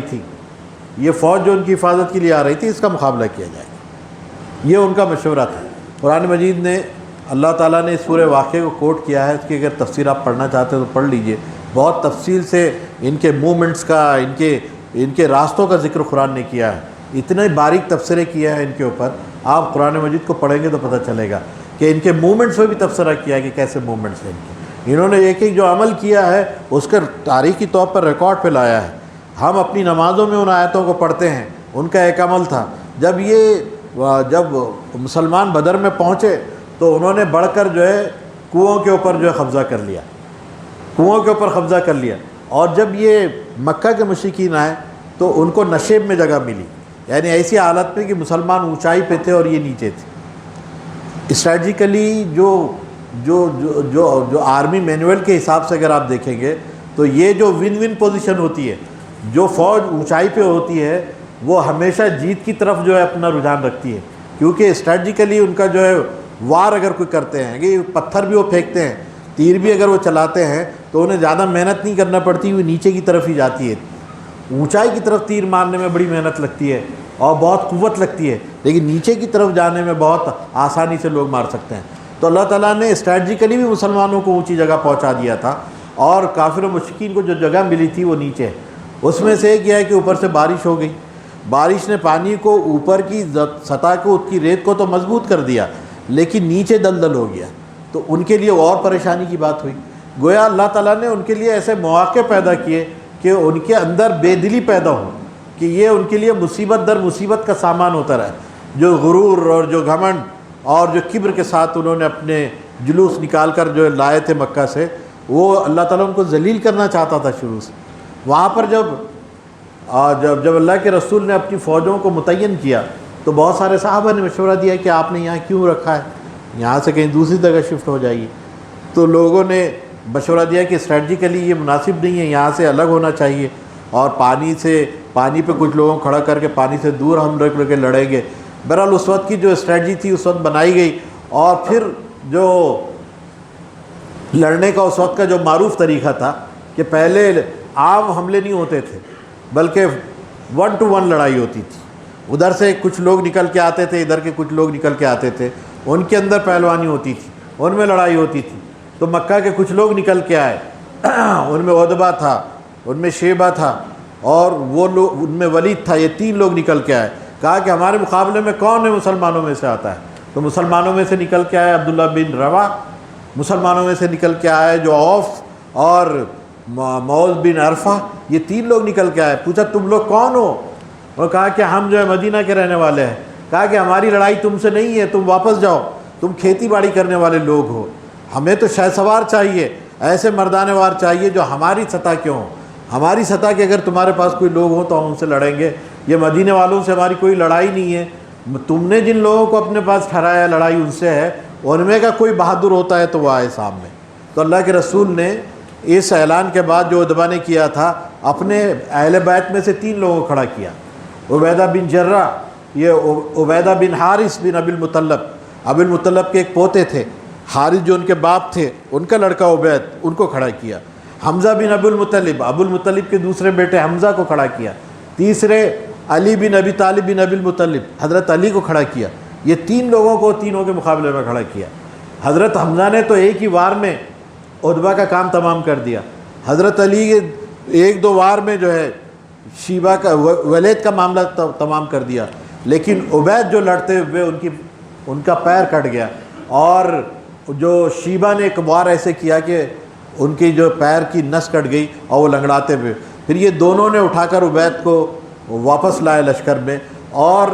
رہی تھی، اس کا مقابلہ کیا جائے. یہ ان کا مشورہ تھا. قرآن مجید نے اللہ تعالیٰ نے اس پورے واقعے کو کوٹ کیا ہے. اس کی اگر تفسیر آپ پڑھنا چاہتے ہیں تو پڑھ لیجئے. بہت تفصیل سے ان کے موومنٹس کا، ان کے راستوں کا ذکر قرآن نے کیا ہے. اتنے باریک تبصرے کیا ہے ان کے اوپر. آپ قرآن مجید کو پڑھیں گے تو پتہ چلے گا کہ ان کے موومنٹس میں بھی تبصرہ کیا ہے کہ کیسے موومنٹس ہیں ان کے. انہوں نے ایک ایک جو عمل کیا ہے اس کا تاریخی طور پر ریکارڈ پہ لایا ہے. ہم اپنی نمازوں میں ان آیتوں کو پڑھتے ہیں. ان کا ایک عمل تھا، جب مسلمان بدر میں پہنچے تو انہوں نے بڑھ کر جو ہے کنوؤں کے اوپر جو ہے قبضہ کر لیا، کنوؤں کے اوپر قبضہ کر لیا. اور جب یہ مکہ کے مشرکین آئے تو ان کو نشیب میں جگہ ملی، یعنی ایسی حالت میں کہ مسلمان اونچائی پہ تھے اور یہ نیچے تھے. اسٹریٹجیکلی جو آرمی مینول کے حساب سے اگر آپ دیکھیں گے تو یہ جو ون ون پوزیشن ہوتی ہے، جو فوج اونچائی پہ ہوتی ہے وہ ہمیشہ جیت کی طرف جو ہے اپنا رجحان رکھتی ہے، کیونکہ اسٹریٹجیکلی ان کا جو ہے وار اگر کوئی کرتے ہیں کہ پتھر بھی وہ پھینکتے ہیں، تیر بھی اگر وہ چلاتے ہیں تو انہیں زیادہ محنت نہیں کرنا پڑتی، وہ نیچے کی طرف ہی جاتی ہے. اونچائی کی طرف تیر مارنے میں بڑی محنت لگتی ہے اور بہت قوت لگتی ہے، لیکن نیچے کی طرف جانے میں بہت آسانی سے لوگ مار سکتے ہیں. تو اللہ تعالیٰ نے اسٹریٹجیکلی بھی مسلمانوں کو اونچی جگہ پہنچا دیا تھا، اور کافر و مشرکین کو جو جگہ ملی تھی وہ نیچے ہے. اس میں سے ایک یہ ہے کہ اوپر سے بارش ہو گئی، بارش نے پانی کو اوپر کی سطح کو، اس کی ریت کو تو مضبوط کر دیا، لیکن نیچے دلدل ہو گیا، تو ان کے لیے اور پریشانی کی بات ہوئی. گویا اللہ تعالیٰ نے ان کے لیے ایسے مواقع پیدا کیے کہ ان کے اندر بے دلی پیدا ہو، کہ یہ ان کے لیے مصیبت در مصیبت کا سامان ہوتا رہا. جو غرور اور جو گھمنڈ اور جو کبر کے ساتھ انہوں نے اپنے جلوس نکال کر جو لائے تھے مکہ سے، وہ اللہ تعالیٰ ان کو ذلیل کرنا چاہتا تھا شروع سے. وہاں پر جب اللہ کے رسول نے اپنی فوجوں کو متعین کیا تو بہت سارے صحابہ نے مشورہ دیا کہ آپ نے یہاں کیوں رکھا ہے، یہاں سے کہیں دوسری جگہ شفٹ ہو جائیے. تو لوگوں نے مشورہ دیا کہ اسٹریٹجیکلی یہ مناسب نہیں ہے، یہاں سے الگ ہونا چاہیے، اور پانی پہ کچھ لوگوں کو کھڑا کر کے پانی سے دور ہم رکھ کے لڑیں گے. بہرحال اس وقت کی جو اسٹریٹجی تھی اس وقت بنائی گئی، اور پھر جو لڑنے کا اس وقت کا جو معروف طریقہ تھا کہ پہلے عام حملے نہیں ہوتے تھے بلکہ 1 to 1 لڑائی ہوتی تھی. ادھر سے کچھ لوگ نکل کے آتے تھے، ادھر کے کچھ لوگ نکل کے آتے تھے، ان کے اندر پہلوانی ہوتی تھی، ان میں لڑائی ہوتی تھی. تو مکہ کے کچھ لوگ نکل کے آئے، ان میں عتبہ تھا، ان میں شیبہ تھا، اور وہ لوگ ان میں ولید تھا. یہ 3 لوگ نکل کے آئے. کہا کہ ہمارے مقابلے میں کون ہے مسلمانوں میں سے آتا ہے. تو مسلمانوں میں سے نکل کے آئے عبداللہ بن روا، مسلمانوں میں سے نکل کے آئے جو عوف اور معوذ بن عرفہ، یہ 3 لوگ نکل کے آئے. پوچھا تم لوگ کون ہو؟ اور کہا کہ ہم جو ہے مدینہ کے رہنے والے ہیں. کہا کہ ہماری لڑائی تم سے نہیں ہے، تم واپس جاؤ، تم کھیتی باڑی کرنے والے لوگ ہو، ہمیں تو شہ سوار چاہیے، ایسے مردانے وار چاہیے جو ہماری سطح کے ہوں، ہماری سطح کے. اگر تمہارے پاس کوئی لوگ ہوں تو ہم ان سے لڑیں گے، یہ مدینے والوں سے ہماری کوئی لڑائی نہیں ہے. تم نے جن لوگوں کو اپنے پاس ٹھہرایا لڑائی ان سے ہے، ان میں کا کوئی بہادر ہوتا ہے تو وہ آئے سامنے. تو اللہ کے رسول نے اس اعلان کے بعد جو عتبہ نے کیا تھا، اپنے اہل بیت میں سے 3 لوگوں کو کھڑا کیا. عبیدہ بن جرہ، یہ عبیدہ بن حارث بن ابی المطلب کے ایک پوتے تھے، حارث جو ان کے باپ تھے ان کا لڑکا عبید، ان کو کھڑا کیا. حمزہ بن ابو المطلب کے دوسرے بیٹے حمزہ کو کھڑا کیا. تیسرے علی بن ابی طالب بن ابی المطلب، حضرت علی کو کھڑا کیا. یہ 3 لوگوں کو تینوں کے مقابلے میں کھڑا کیا. حضرت حمزہ نے تو ایک ہی وار میں عتبہ کا کام تمام کر دیا. حضرت علی 1-2 وار میں جو ہے شیبہ کا ولید کا معاملہ تمام کر دیا. لیکن عبید جو لڑتے ہوئے ان کا پیر کٹ گیا، اور جو شیبہ نے ایک وار ایسے کیا کہ ان کی جو پیر کی نس کٹ گئی اور وہ لنگڑاتے ہوئے. پھر یہ دونوں نے اٹھا کر عبید کو واپس لائے لشکر میں، اور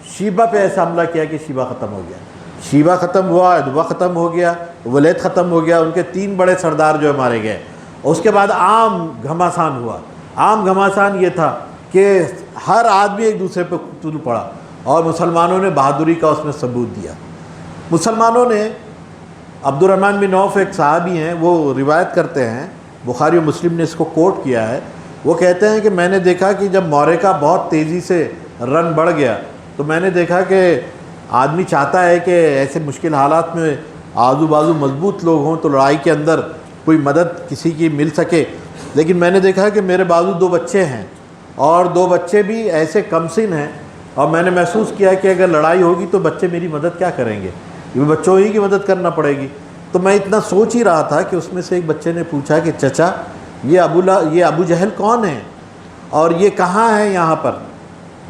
شیبہ پہ ایسا حملہ کیا کہ شیبہ ختم ہو گیا. شیبہ ختم ہوا، عتبہ ختم ہو گیا، ولید ختم ہو گیا، ان کے 3 بڑے سردار جو مارے گئے. اس کے بعد عام گھماسان ہوا. عام گھماسان یہ تھا کہ ہر آدمی ایک دوسرے پہ تل پڑا، اور مسلمانوں نے بہادری کا اس میں ثبوت دیا. مسلمانوں نے عبد الرحمن بن عوف ایک صحابی ہیں، وہ روایت کرتے ہیں، بخاری و مسلم نے اس کو کوٹ کیا ہے. وہ کہتے ہیں کہ میں نے دیکھا کہ جب معرکہ بہت تیزی سے رن بڑھ گیا تو میں نے دیکھا کہ آدمی چاہتا ہے کہ ایسے مشکل حالات میں آزو بازو مضبوط لوگ ہوں تو لڑائی کے اندر کوئی مدد کسی کی مل سکے. لیکن میں نے دیکھا کہ میرے بازو 2 بچے ہیں، اور 2 بچے بھی ایسے کم سن ہیں، اور میں نے محسوس کیا کہ اگر لڑائی ہوگی تو بچے میری مدد کیا کریں گے، یہ بچوں ہی کی مدد کرنا پڑے گی. تو میں اتنا سوچ ہی رہا تھا کہ اس میں سے ایک بچے نے پوچھا کہ چچا یہ ابو جہل کون ہے اور یہ کہاں ہے یہاں پر؟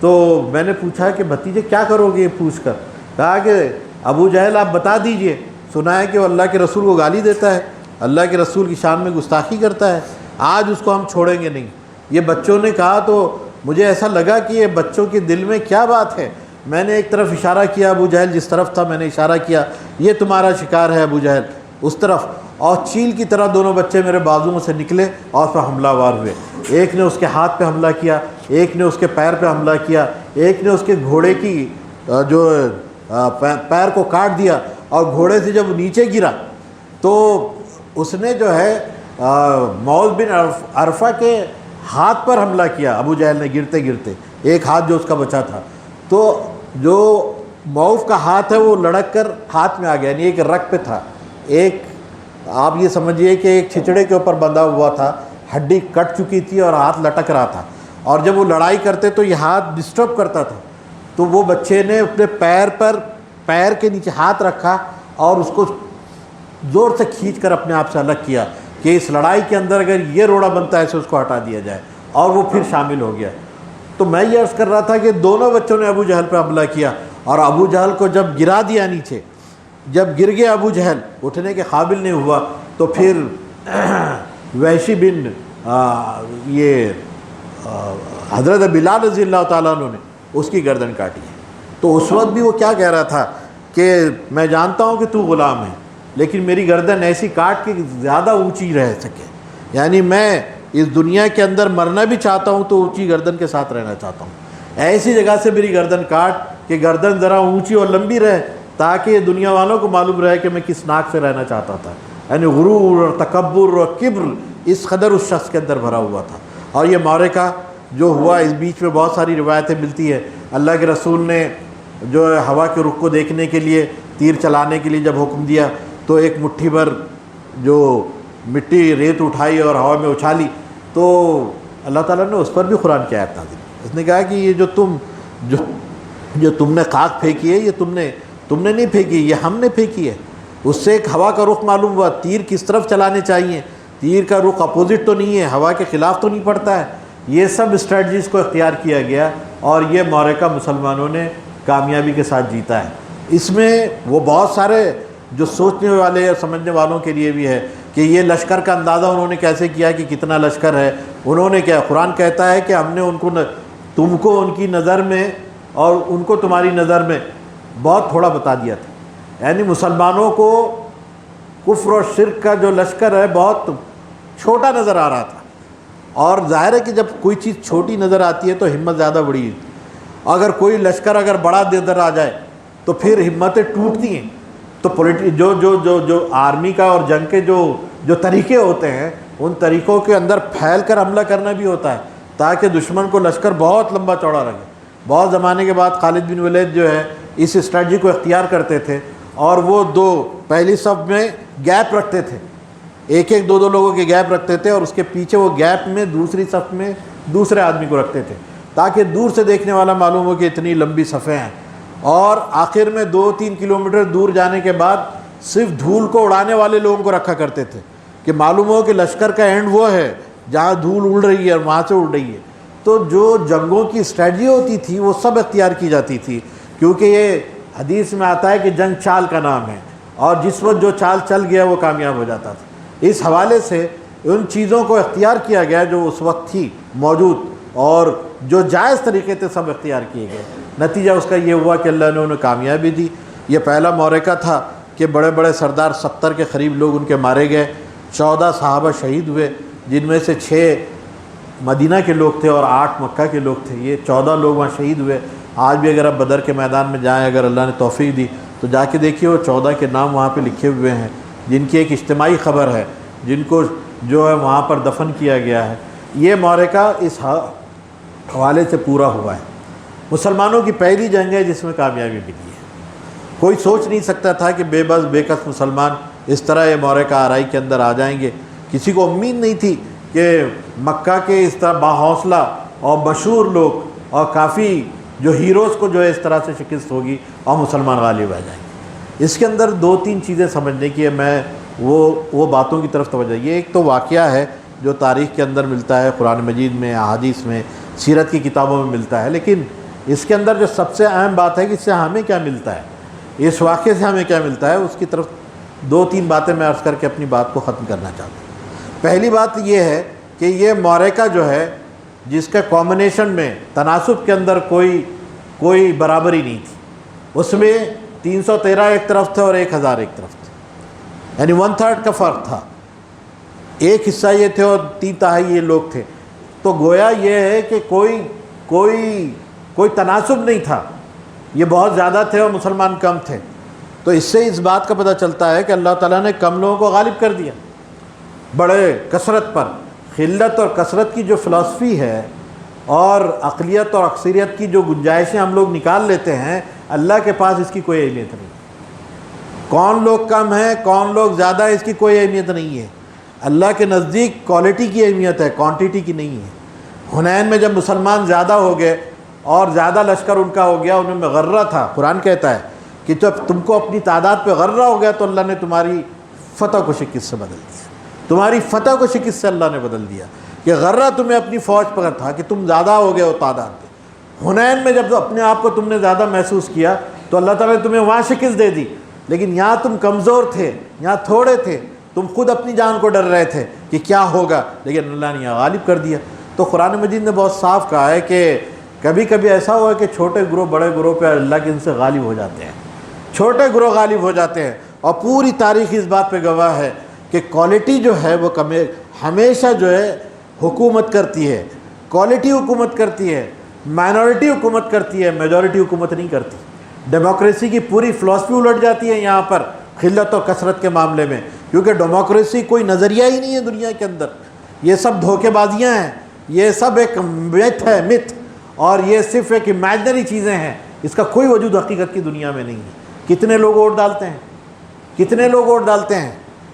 تو میں نے پوچھا کہ بھتیجے کیا کرو گے یہ پوچھ کر؟ کہا کہ ابو جہل آپ بتا دیجئے، سنا ہے کہ وہ اللہ کے رسول کو گالی دیتا ہے اللہ کے رسول کی شان میں گستاخی کرتا ہے، آج اس کو ہم چھوڑیں گے نہیں۔ یہ بچوں نے کہا تو مجھے ایسا لگا کہ یہ بچوں کے دل میں کیا بات ہے۔ میں نے ایک طرف اشارہ کیا، ابو جہل جس طرف تھا میں نے اشارہ کیا، یہ تمہارا شکار ہے ابو جہل اس طرف، اور چیل کی طرح دونوں بچے میرے بازوؤں سے نکلے اور پھر حملہ وار ہوئے۔ ایک نے اس کے ہاتھ پہ حملہ کیا، ایک نے اس کے پیر پہ حملہ کیا، ایک نے اس کے گھوڑے کی جو پیر کو کاٹ دیا، اور گھوڑے سے جب نیچے گرا تو اس نے جو ہے معوذ بن عرفہ کے ہاتھ پر حملہ کیا ابو جہل نے گرتے گرتے، ایک ہاتھ جو اس کا بچا تھا، تو جو معوذ کا ہاتھ ہے وہ لڑک کر ہاتھ میں آ گیا، یعنی ایک رگ پہ تھا، ایک آپ یہ سمجھیے کہ ایک چھچڑے کے اوپر بندھا ہوا تھا، ہڈی کٹ چکی تھی اور ہاتھ لٹک رہا تھا، اور جب وہ لڑائی کرتے تو یہ ہاتھ ڈسٹرب کرتا تھا، تو وہ بچے نے اپنے پیر کے نیچے ہاتھ رکھا اور اس کو زور سے کھینچ کر اپنے آپ سے الگ کیا کہ اس لڑائی کے اندر اگر یہ روڑا بنتا ہے اسے اس کو ہٹا دیا جائے، اور وہ پھر شامل ہو گیا۔ تو میں یہ عرض کر رہا تھا کہ دونوں بچوں نے ابو جہل پہ حملہ کیا، اور ابو جہل کو جب گرا دیا نیچے، جب گر گیا ابو جہل اٹھنے کے قابل نہیں ہوا، تو پھر وحشی بن یہ حضرت بلال رضی اللہ تعالیٰ عنہ نے اس کی گردن کاٹی ہے۔ تو اس وقت بھی وہ کیا کہہ رہا تھا کہ میں جانتا ہوں کہ تو غلام ہے، لیکن میری گردن ایسی کاٹ کے زیادہ اونچی رہ سکے، یعنی میں اس دنیا کے اندر مرنا بھی چاہتا ہوں تو اونچی گردن کے ساتھ رہنا چاہتا ہوں، ایسی جگہ سے میری گردن کاٹ کہ گردن ذرا اونچی اور لمبی رہے، تاکہ یہ دنیا والوں کو معلوم رہے کہ میں کس ناک سے رہنا چاہتا تھا۔ یعنی غرور اور تکبر اور کبر اس قدر اس شخص کے اندر بھرا ہوا تھا۔ اور یہ معرکہ جو ہوا، اس بیچ میں بہت ساری روایتیں ملتی ہے، اللہ کے رسول نے جو ہے ہوا کے رخ کو دیکھنے کے لیے تیر چلانے کے لیے جب حکم دیا تو ایک مٹھی بھر جو مٹی ریت اٹھائی اور ہوا میں اچھالی، تو اللہ تعالیٰ نے اس پر بھی قرآن کی آیت نازل کی۔ اس نے کہا کہ یہ جو تم نے خاک پھینکی ہے، یہ تم نے نہیں پھینکی، یہ ہم نے پھینکی ہے۔ اس سے ایک ہوا کا رخ معلوم ہوا، تیر کس طرف چلانے چاہیے، تیر کا رخ اپوزٹ تو نہیں ہے، ہوا کے خلاف تو نہیں پڑتا ہے، یہ سب اسٹریٹجیز کو اختیار کیا گیا، اور یہ معرکہ مسلمانوں نے کامیابی کے ساتھ جیتا ہے۔ اس میں وہ بہت سارے جو سوچنے والے اور سمجھنے والوں کے لیے بھی ہے کہ یہ لشکر کا اندازہ انہوں نے کیسے کیا کہ کتنا لشکر ہے۔ انہوں نے کیا، قرآن کہتا ہے کہ ہم نے تم کو ان کی نظر میں اور ان کو تمہاری نظر میں بہت تھوڑا بتا دیا تھا، یعنی مسلمانوں کو کفر اور شرک کا جو لشکر ہے بہت چھوٹا نظر آ رہا تھا، اور ظاہر ہے کہ جب کوئی چیز چھوٹی نظر آتی ہے تو ہمت زیادہ بڑی ہے، اگر کوئی لشکر اگر بڑا نظر آ جائے تو پھر ہمتیں ٹوٹتی ہیں۔ تو جو آرمی کا اور جنگ کے جو طریقے ہوتے ہیں، ان طریقوں کے اندر پھیل کر حملہ کرنا بھی ہوتا ہے تاکہ دشمن کو لشکر بہت لمبا چوڑا لگے۔ بہت زمانے کے بعد خالد بن ولید جو ہے اس اسٹریٹجی کو اختیار کرتے تھے، اور وہ پہلی صف میں گیپ رکھتے تھے، ایک دو لوگوں کے گیپ رکھتے تھے، اور اس کے پیچھے وہ گیپ میں دوسری صف میں دوسرے آدمی کو رکھتے تھے تاکہ دور سے دیکھنے والا معلوم ہو کہ اتنی لمبی صفیں ہیں۔ اور آخر میں 2-3 کلومیٹر دور جانے کے بعد صرف دھول کو اڑانے والے لوگوں کو رکھا کرتے تھے کہ معلوم ہو کہ لشکر کا اینڈ وہ ہے جہاں دھول اڑ رہی ہے اور وہاں سے اڑ رہی ہے۔ تو جو جنگوں کی اسٹریٹجی ہوتی تھی وہ سب اختیار کی جاتی تھی، کیونکہ یہ حدیث میں آتا ہے کہ جنگ چال کا نام ہے، اور جس وقت جو چال چل گیا وہ کامیاب ہو جاتا تھا۔ اس حوالے سے ان چیزوں کو اختیار کیا گیا جو اس وقت تھی موجود، اور جو جائز طریقے سے سب اختیار کیے گئے۔ نتیجہ اس کا یہ ہوا کہ اللہ نے انہیں کامیابی دی۔ یہ پہلا معرکہ تھا کہ بڑے بڑے سردار 70 کے قریب لوگ ان کے مارے گئے، 14 صحابہ شہید ہوئے، جن میں سے 6 مدینہ کے لوگ تھے اور 8 مکہ کے لوگ تھے۔ یہ 14 لوگ وہاں شہید ہوئے۔ آج بھی اگر آپ بدر کے میدان میں جائیں، اگر اللہ نے توفیق دی تو جا کے دیکھیے، وہ 14 کے نام وہاں پہ لکھے ہوئے ہیں، جن کی ایک اجتماعی خبر ہے، جن کو جو ہے وہاں پر دفن کیا گیا ہے۔ یہ معرکہ اس حوالے سے پورا ہوا ہے۔ مسلمانوں کی پہلی جنگ ہے جس میں کامیابی ملی ہے۔ کوئی سوچ نہیں سکتا تھا کہ بے بس بے کس مسلمان اس طرح یہ معرکہ آرائی کے اندر آ جائیں گے۔ کسی کو امید نہیں تھی کہ مکہ کے اس طرح باحوصلہ اور مشہور لوگ اور کافی جو ہیروز کو جو ہے اس طرح سے شکست ہوگی اور مسلمان غالب آ جائیں گے۔ اس کے اندر 2-3 چیزیں سمجھنے کی ہے، میں وہ باتوں کی طرف توجہ۔ یہ ایک تو واقعہ ہے جو تاریخ کے اندر ملتا ہے، قرآن مجید میں، احادیث میں، سیرت کی کتابوں میں ملتا ہے، لیکن اس کے اندر جو سب سے اہم بات ہے کہ اس سے ہمیں کیا ملتا ہے، اس واقعے سے ہمیں کیا ملتا ہے، اس کی طرف دو تین باتیں میں عرض کر کے اپنی بات کو ختم کرنا چاہتا ہوں۔ پہلی بات یہ ہے کہ یہ معرکہ جو ہے جس کے کمبینیشن میں تناسب کے اندر کوئی برابری نہیں تھی، اس میں 313 ایک طرف تھے اور 1000 ایک طرف تھے، یعنی 1/3 کا فرق تھا۔ ایک حصہ یہ تھے اور 3/4 یہ لوگ تھے، تو گویا یہ ہے کہ کوئی تناسب نہیں تھا، یہ بہت زیادہ تھے اور مسلمان کم تھے۔ تو اس سے اس بات کا پتہ چلتا ہے کہ اللہ تعالیٰ نے کم لوگوں کو غالب کر دیا بڑے کثرت پر۔ قلت اور کثرت کی جو فلسفی ہے اور اقلیت اور اکثریت کی جو گنجائشیں ہم لوگ نکال لیتے ہیں، اللہ کے پاس اس کی کوئی اہمیت نہیں۔ کون لوگ کم ہیں، کون لوگ زیادہ ہے، اس کی کوئی اہمیت نہیں ہے۔ اللہ کے نزدیک کوالٹی کی اہمیت ہے، کوانٹیٹی کی نہیں ہے۔ حنین میں جب مسلمان زیادہ ہو گئے اور زیادہ لشکر ان کا ہو گیا، ان میں غرہ تھا، قرآن کہتا ہے کہ جب تم کو اپنی تعداد پہ غرہ ہو گیا تو اللہ نے تمہاری فتح کو شکست سے بدل دیا، تمہاری فتح کو شکست سے اللہ نے بدل دیا، کہ غرہ تمہیں اپنی فوج پر تھا کہ تم زیادہ ہو گئے ہو تعداد پہ۔ حنین میں جب اپنے آپ کو تم نے زیادہ محسوس کیا تو اللہ تعالیٰ نے تمہیں وہاں شکست دے دی، لیکن یہاں تم کمزور تھے، یہاں تھوڑے تھے، تم خود اپنی جان کو ڈر رہے تھے کہ کیا ہوگا، لیکن اللہ نے یہاں غالب کر دیا۔ تو قرآن مجید نے بہت صاف کہا ہے کہ کبھی کبھی ایسا ہوا ہے کہ چھوٹے گروہ بڑے گروہ پہ اللہ کے ان سے غالب ہو جاتے ہیں، چھوٹے گروہ غالب ہو جاتے ہیں، اور پوری تاریخ اس بات پہ گواہ ہے کہ کوالٹی جو ہے وہ ہمیشہ جو ہے حکومت کرتی ہے، کوالٹی حکومت کرتی ہے، مائنورٹی حکومت کرتی ہے، میجورٹی حکومت نہیں کرتی۔ ڈیموکریسی کی پوری فلسفی الٹ جاتی ہے یہاں پر قلت اور کثرت کے معاملے میں، کیونکہ ڈیموکریسی کوئی نظریہ ہی نہیں ہے دنیا کے اندر، یہ سب دھوکے بازیاں ہیں، یہ سب ایک میتھ ہے، متھ، اور یہ صرف ایک امیجنری چیزیں ہیں، اس کا کوئی وجود حقیقت کی دنیا میں نہیں ہے۔ کتنے لوگ ووٹ ڈالتے ہیں، کتنے لوگ ووٹ ڈالتے ہیں،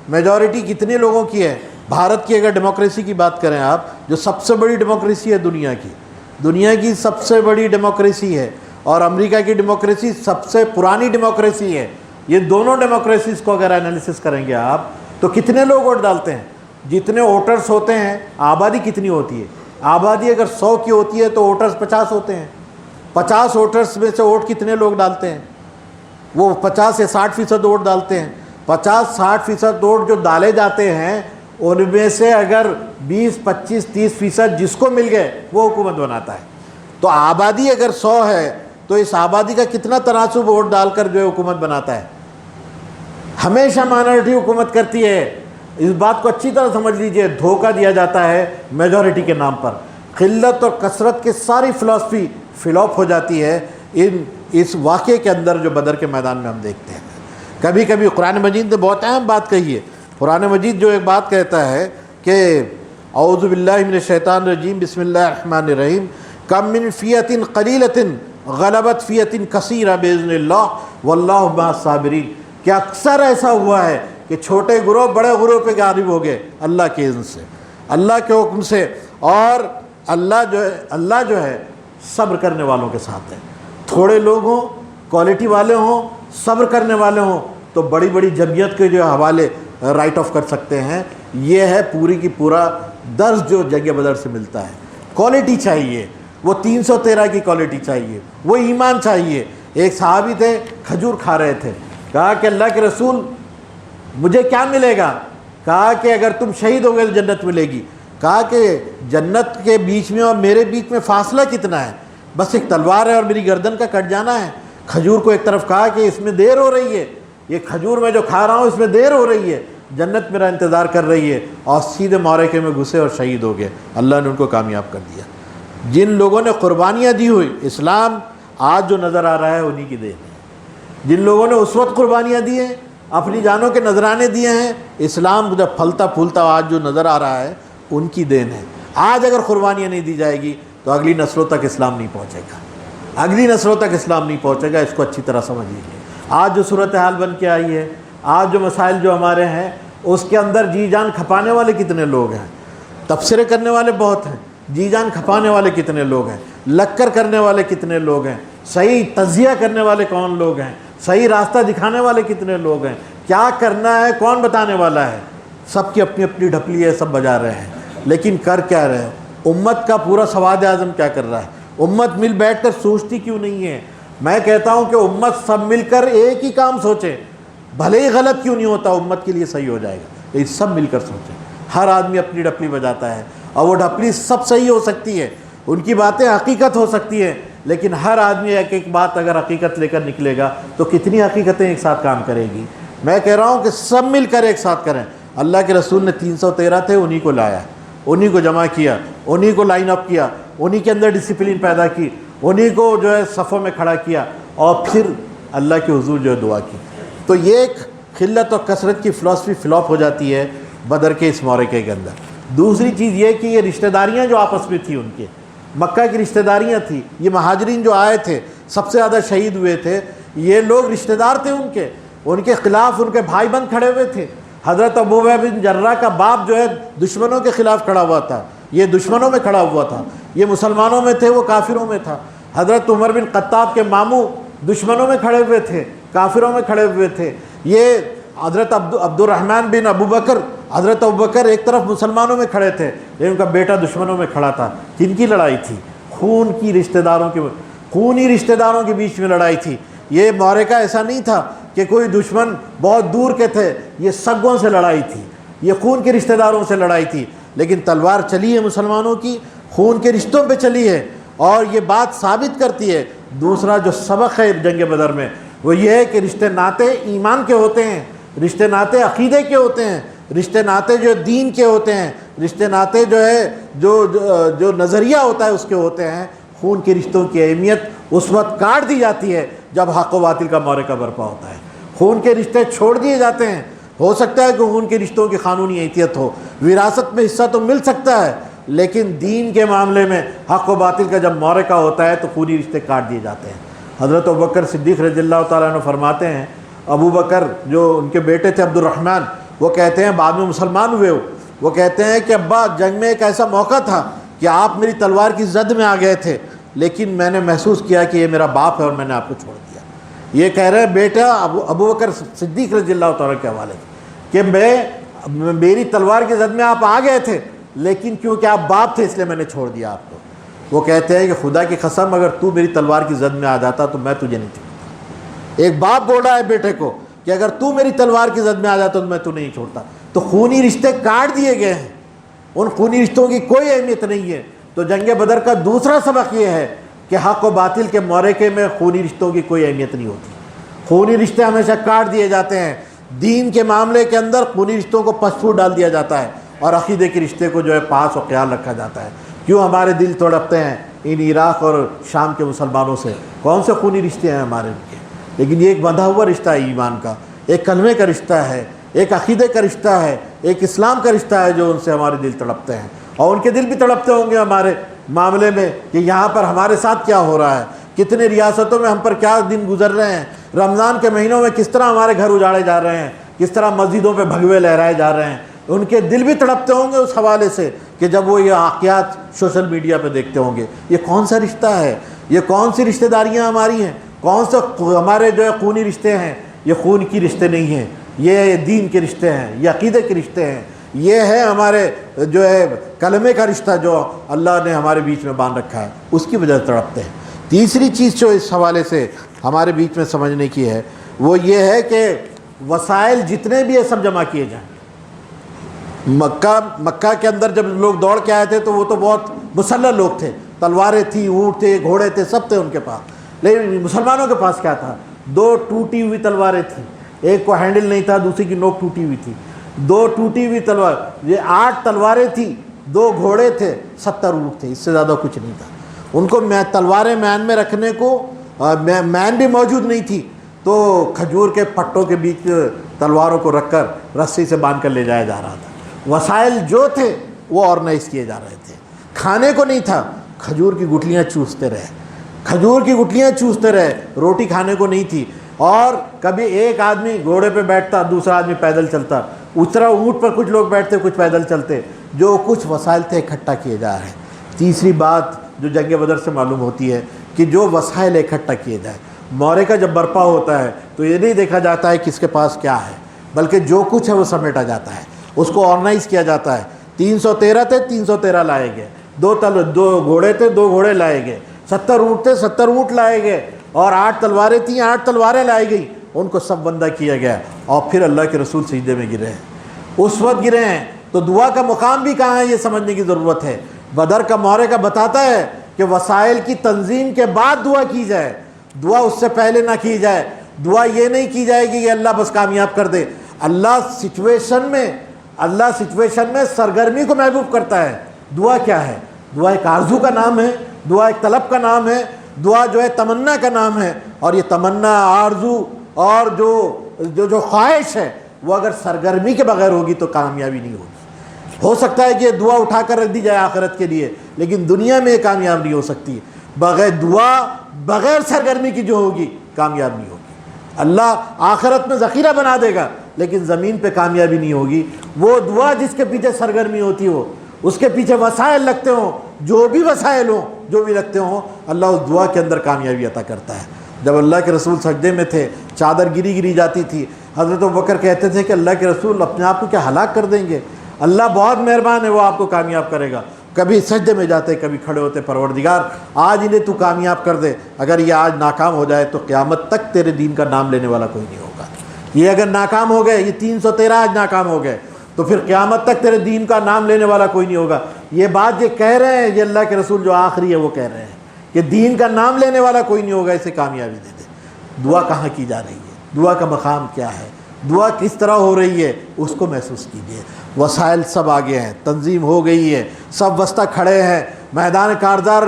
میجورٹی کتنے لوگوں کی ہے؟ بھارت کی اگر ڈیموکریسی کی بات کریں آپ، جو سب سے بڑی ڈیموکریسی ہے دنیا کی سب سے بڑی ڈیموکریسی ہے، اور امریکہ کی ڈیموکریسی سب سے پرانی ڈیموکریسی ہے، یہ دونوں ڈیموکریسیز کو اگر انالیسس کریں گے آپ تو کتنے لوگ ووٹ ڈالتے ہیں؟ جتنے ووٹرز ہوتے ہیں، آبادی کتنی ہوتی ہے؟ آبادی اگر 100 کی ہوتی ہے تو ووٹرز 50 ہوتے ہیں، 50 ووٹرز میں سے ووٹ کتنے لوگ ڈالتے ہیں؟ وہ 50 سے 60% ووٹ ڈالتے ہیں۔ 50-60% ووٹ جو ڈالے جاتے ہیں ان میں سے اگر 20-25-30% جس کو مل گئے وہ حکومت بناتا ہے۔ تو آبادی اگر 100 ہے تو اس آبادی کا کتنا تناسب ووٹ ڈال کر جو ہے حکومت بناتا ہے؟ ہمیشہ مائنورٹی حکومت کرتی ہے، اس بات کو اچھی طرح سمجھ لیجئے، دھوکہ دیا جاتا ہے میجورٹی کے نام پر۔ قلت اور کثرت کی ساری فلسفی فلاپ ہو جاتی ہے اس واقعے کے اندر جو بدر کے میدان میں ہم دیکھتے ہیں۔ کبھی کبھی قرآن مجید نے بہت اہم بات کہی ہے، قرآن مجید جو ایک بات کہتا ہے کہ اعوذ باللہ من الشیطان الرجیم بسم اللہ الرحمن الرحیم کم من فیۃ قلیلۃ غلبت فیۃ کثیرہ باذن اللہ واللہ مع الصابرین، کہ اکثر ایسا ہوا ہے کہ چھوٹے گروہ بڑے گروہ پہ غالب ہو گئے اللہ کے اذن سے، اللہ کے حکم سے، اور اللہ جو ہے صبر کرنے والوں کے ساتھ ہے۔ تھوڑے لوگ ہوں، کوالٹی والے ہوں، صبر کرنے والے ہوں تو بڑی بڑی جمعیت کے جو حوالے رائٹ آف کر سکتے ہیں۔ یہ ہے پوری کی پورا درس جو جنگ بدر سے ملتا ہے۔ کوالٹی چاہیے، وہ 313 کی کوالٹی چاہیے، وہ ایمان چاہیے۔ ایک صحابی تھے، کھجور کھا رہے تھے، کہا کہ اللہ کے رسول مجھے کیا ملے گا؟ کہا کہ اگر تم شہید ہو گئے تو جنت ملے گی۔ کہا کہ جنت کے بیچ میں اور میرے بیچ میں فاصلہ کتنا ہے؟ بس ایک تلوار ہے اور میری گردن کا کٹ جانا ہے۔ کھجور کو ایک طرف کہا کہ اس میں دیر ہو رہی ہے، یہ کھجور میں جو کھا رہا ہوں اس میں دیر ہو رہی ہے، جنت میرا انتظار کر رہی ہے، اور سیدھے معرکے میں گھسے اور شہید ہو گئے۔ اللہ نے ان کو کامیاب کر دیا۔ جن لوگوں نے قربانیاں دی ہوئی، اسلام آج جو نظر آ رہا ہے انہی کی دین ہے۔ جن لوگوں نے اس وقت قربانیاں دی ہیں، اپنی جانوں کے نذرانے دیے ہیں، اسلام جب پھلتا پھولتا آج جو نظر آ رہا ہے ان کی دین ہے۔ آج اگر قربانیاں نہیں دی جائے گی تو اگلی نسلوں تک اسلام نہیں پہنچے گا، اگلی نسلوں تک اسلام نہیں پہنچے گا۔ اس کو اچھی طرح سمجھ لیجیے۔ آج جو صورتحال بن کے آئی ہے، آج جو مسائل جو ہمارے ہیں، اس کے اندر جی جان کھپانے والے کتنے لوگ ہیں؟ تبصرے کرنے والے بہت ہیں، جی جان کھپانے والے کتنے لوگ ہیں؟ لگ کر کرنے والے کتنے لوگ ہیں؟ صحیح تجزیہ کرنے والے کون لوگ ہیں؟ صحیح راستہ دکھانے والے کتنے لوگ ہیں؟ کیا کرنا ہے کون بتانے والا ہے؟ سب کی اپنی اپنی ڈھپلی ہے، سب بجا رہے ہیں، لیکن کر کیا رہے ہیں؟ امت کا پورا سواد اعظم کیا کر رہا ہے؟ امت مل بیٹھ کر سوچتی کیوں نہیں ہے؟ میں کہتا ہوں کہ امت سب مل کر ایک ہی کام سوچے، بھلے ہی غلط کیوں نہیں ہوتا، امت کے لیے صحیح ہو جائے گا، لیکن سب مل کر سوچیں۔ ہر آدمی اپنی ڈپلی بجاتا ہے، اور وہ ڈپلی سب صحیح ہو سکتی ہے، ان کی باتیں حقیقت ہو سکتی ہیں، لیکن ہر آدمی ایک ایک بات اگر حقیقت لے کر نکلے گا تو کتنی حقیقتیں ایک ساتھ کام کرے گی۔ میں کہہ رہا ہوں کہ سب مل کر ایک ساتھ کریں۔ اللہ کے رسول نے 313 تھے، انہی کو لایا، انہی کو جمع کیا، انہی کو لائن اپ کیا، انہی کے اندر ڈسپلن پیدا کی، انہی کو جو ہے صفوں میں کھڑا کیا، اور پھر اللہ کے حضور جو ہے دعا کی۔ تو یہ ایک قلت اور کثرت کی فلسفی فلاپ ہو جاتی ہے بدر کے اس معرکے کے اندر۔ دوسری چیز یہ کہ یہ رشتہ داریاں جو آپس میں تھیں ان کے، مکہ کی رشتہ داریاں تھیں، یہ مہاجرین جو آئے تھے سب سے زیادہ شہید ہوئے تھے، یہ لوگ رشتہ دار تھے ان کے خلاف ان کے بھائی بند کھڑے ہوئے تھے۔ حضرت ابو بکر بن جراح کا باپ جو ہے دشمنوں کے خلاف کھڑا ہوا تھا، یہ دشمنوں میں کھڑا ہوا تھا، یہ مسلمانوں میں تھے، وہ کافروں میں تھا۔ حضرت عمر بن خطاب کے ماموں دشمنوں میں کھڑے ہوئے تھے، کافروں میں کھڑے ہوئے تھے۔ یہ حضرت عبد الرحمن بن ابو بکر، حضرت ابو بکر ایک طرف مسلمانوں میں کھڑے تھے، لیکن ان کا بیٹا دشمنوں میں کھڑا تھا۔ کن کی لڑائی تھی؟ خونی رشتہ داروں کے بیچ میں لڑائی تھی۔ یہ معرکہ ایسا نہیں تھا کہ کوئی دشمن بہت دور کے تھے، یہ سگوں سے لڑائی تھی، یہ خون کے رشتہ داروں سے لڑائی تھی، لیکن تلوار چلی ہے مسلمانوں کی، خون کے رشتوں پہ چلی ہے، اور یہ بات ثابت کرتی ہے۔ دوسرا جو سبق ہے جنگ بدر میں وہ یہ ہے کہ رشتے ناتے ایمان کے ہوتے ہیں، رشتے ناتے عقیدے کے ہوتے ہیں، رشتے ناتے جو دین کے ہوتے ہیں، رشتے ناتے جو ہے جو نظریہ ہوتا ہے اس کے ہوتے ہیں۔ خون کے رشتوں کی اہمیت اس وقت کاٹ دی جاتی ہے جب حق و باطل کا معرکہ برپا ہوتا ہے، خون کے رشتے چھوڑ دیے جاتے ہیں۔ ہو سکتا ہے کہ خون کے رشتوں کی قانونی حیثیت ہو، وراثت میں حصہ تو مل سکتا ہے، لیکن دین کے معاملے میں حق و باطل کا جب معرکہ ہوتا ہے تو خونی رشتے کاٹ دیے جاتے ہیں۔ حضرت ابوبکر صدیق رضی اللہ تعالیٰ عنہ فرماتے ہیں، ابو بکر جو ان کے بیٹے تھے عبد الرحمن، وہ کہتے ہیں بعد میں مسلمان ہوئے، وہ کہتے ہیں کہ ابا جنگ میں ایک ایسا موقع تھا کہ آپ میری تلوار کی زد میں آ گئے تھے، لیکن میں نے محسوس کیا کہ یہ میرا باپ ہے اور میں نے آپ کو چھوڑ دیا۔ یہ کہہ رہے ہیں بیٹا ابو بکر صدیق رضی اللہ تعالیٰ کے حوالے کہ میری تلوار کی زد میں آپ آ گئے تھے، لیکن کیونکہ آپ باپ تھے اس لیے میں نے چھوڑ دیا آپ کو۔ وہ کہتے ہیں کہ خدا کی قسم اگر تو میری تلوار کی زد میں آ جاتا تو میں تجھے نہیں چھوڑتا۔ ایک باپ بول رہا ہے بیٹے کو کہ اگر تو میری تلوار کی زد میں آ جاتا تو میں تو نہیں چھوڑتا۔ تو خونی رشتے کاٹ دیے گئے ہیں، ان خونی رشتوں کی کوئی اہمیت نہیں ہے۔ تو جنگ بدر کا دوسرا سبق یہ ہے کہ حق و باطل کے معرکے میں خونی رشتوں کی کوئی اہمیت نہیں ہوتی، خونی رشتے ہمیشہ کاٹ دیے جاتے ہیں۔ دین کے معاملے کے اندر خونی رشتوں کو پسپور ڈال دیا جاتا ہے، اور عقیدے کے رشتے کو جو ہے پاس و خیال رکھا جاتا ہے۔ کیوں ہمارے دل تڑپتے ہیں ان عراق اور شام کے مسلمانوں سے؟ کون سے خونی رشتے ہیں ہمارے ان کے؟ لیکن یہ ایک بندھا ہوا رشتہ ہے ایمان کا، ایک کلمے کا رشتہ ہے، ایک عقیدے کا رشتہ ہے، ایک اسلام کا رشتہ ہے جو ان سے ہمارے دل تڑپتے ہیں، اور ان کے دل بھی تڑپتے ہوں گے ہمارے معاملے میں کہ یہاں پر ہمارے ساتھ کیا ہو رہا ہے، کتنے ریاستوں میں ہم پر کیا دن گزر رہے ہیں، رمضان کے مہینوں میں کس طرح ہمارے گھر اجاڑے جا رہے ہیں، کس طرح مسجدوں پہ بھگوے لہرائے جا رہے ہیں۔ ان کے دل بھی تڑپتے ہوں گے اس حوالے سے کہ جب وہ یہ واقعات سوشل میڈیا پہ دیکھتے ہوں گے، یہ کون سا رشتہ ہے، یہ کون سی رشتہ داریاں ہماری ہیں، کون سے ہمارے جو ہے خونی رشتے ہیں۔ یہ خون کی رشتے نہیں ہیں، یہ دین کے رشتے ہیں، یہ عقیدے کے رشتے ہیں، یہ ہے ہمارے جو ہے کلمے کا رشتہ جو اللہ نے ہمارے بیچ میں باندھ رکھا ہے، اس کی وجہ سے تڑپتے ہیں۔ تیسری چیز جو اس حوالے سے ہمارے بیچ میں سمجھنے کی ہے وہ یہ ہے کہ وسائل جتنے بھی ہیں سب جمع کیے جائیں۔ مکہ کے اندر جب لوگ دوڑ کے آئے تھے تو وہ تو بہت مسلح لوگ تھے، تلواریں تھیں، اونٹ تھے، گھوڑے تھے، سب تھے ان کے پاس، لیکن مسلمانوں کے پاس کیا تھا؟ 2 ٹوٹی ہوئی تلواریں تھیں، ایک کو ہینڈل نہیں تھا، دوسری کی نوک ٹوٹی ہوئی تھی، 2 ٹوٹی ہوئی تلوار، یہ 8 تلواریں تھیں، 2 گھوڑے تھے، 70 اونٹ تھے، اس سے زیادہ کچھ نہیں تھا۔ ان کو تلواریں مین میں رکھنے کو مین بھی موجود نہیں تھی، تو کھجور کے پٹوں کے بیچ تلواروں کو رکھ کر رسی سے باندھ کر لے جایا جا رہا تھا۔ وسائل جو تھے وہ آرگنائز کیے جا رہے تھے، کھانے کو نہیں تھا، کھجور کی گٹلیاں چوستے رہے، کھجور کی گٹلیاں چوستے رہے، روٹی کھانے کو نہیں تھی۔ اور کبھی ایک آدمی گھوڑے پہ بیٹھتا، دوسرا آدمی پیدل چلتا، اس طرح اونٹ پر کچھ لوگ بیٹھتے، کچھ پیدل چلتے، جو کچھ وسائل تھے اکٹھا کیے جا رہے ہیں۔ تیسری بات جو جنگ بدر سے معلوم ہوتی ہے کہ جو وسائل اکٹھا کیے جائیں، معرکہ جب برپا ہوتا ہے تو یہ نہیں دیکھا جاتا ہے کس کے پاس کیا ہے، بلکہ جو کچھ ہے وہ سمیٹا جاتا ہے، اس کو آرگنائز کیا جاتا ہے۔ 313 تھے، 313 لائے گئے، 2 گھوڑے تھے، 2 گھوڑے لائے گئے، 70 اونٹ تھے، 70 اونٹ لائے گئے، اور 8 تلواریں تھیں، 8 تلواریں لائی گئی۔ ان کو سب بندہ کیا گیا اور پھر اللہ کے رسول سجدے میں گرے ہیں، اس وقت گرے ہیں۔ تو دعا کا مقام بھی کہاں ہے یہ سمجھنے کی ضرورت ہے۔ بدر کا معرکہ بتاتا ہے کہ وسائل کی تنظیم کے بعد دعا کی جائے، دعا اس سے پہلے نہ کی جائے۔ دعا یہ نہیں کی جائے گی کہ اللہ بس کامیاب کر دے۔ اللہ سچویشن میں سرگرمی کو محبوب کرتا ہے۔ دعا کیا ہے؟ دعا ایک آرزو کا نام ہے، دعا ایک طلب کا نام ہے، دعا جو ہے تمنا کا نام ہے، اور یہ تمنا، آرزو اور جو خواہش ہے وہ اگر سرگرمی کے بغیر ہوگی تو کامیابی نہیں ہوگی۔ ہو سکتا ہے کہ دعا اٹھا کر رکھ دی جائے آخرت کے لیے، لیکن دنیا میں یہ کامیاب نہیں ہو سکتی۔ بغیر دعا، بغیر سرگرمی کی جو ہوگی کامیاب نہیں ہوگی۔ اللہ آخرت میں ذخیرہ بنا دے گا لیکن زمین پہ کامیابی نہیں ہوگی۔ وہ دعا جس کے پیچھے سرگرمی ہوتی ہو، اس کے پیچھے وسائل لگتے ہوں، جو بھی وسائل ہوں، جو بھی لگتے ہوں، اللہ اس دعا کے اندر کامیابی عطا کرتا ہے۔ جب اللہ کے رسول سجدے میں تھے، چادر گری جاتی تھی، حضرت ابوبکر کہتے تھے کہ اللہ کے رسول اپنے آپ کو کیا ہلاک کر دیں گے؟ اللہ بہت مہربان ہے، وہ آپ کو کامیاب کرے گا۔ کبھی سجدے میں جاتے، کبھی کھڑے ہوتے، پروردگار آج انہیں تو کامیاب کر دے، اگر یہ آج ناکام ہو جائے تو قیامت تک تیرے دین کا نام لینے والا کوئی نہیں ہوگا۔ یہ اگر ناکام ہو گئے، یہ 313 آج ناکام ہو گئے تو پھر قیامت تک تیرے دین کا نام لینے والا کوئی نہیں ہوگا۔ یہ بات یہ کہہ رہے ہیں، یہ اللہ کے رسول جو آخری ہے وہ کہہ رہے ہیں کہ دین کا نام لینے والا کوئی نہیں ہوگا، اسے کامیابی دے دے۔ دعا کہاں کی جا رہی ہے؟ دعا کا مقام کیا ہے؟ دعا کس طرح ہو رہی ہے؟ اس کو محسوس کیجئے۔ وسائل سب آگے ہیں، تنظیم ہو گئی ہے، سب وسطہ کھڑے ہیں، میدان کارزار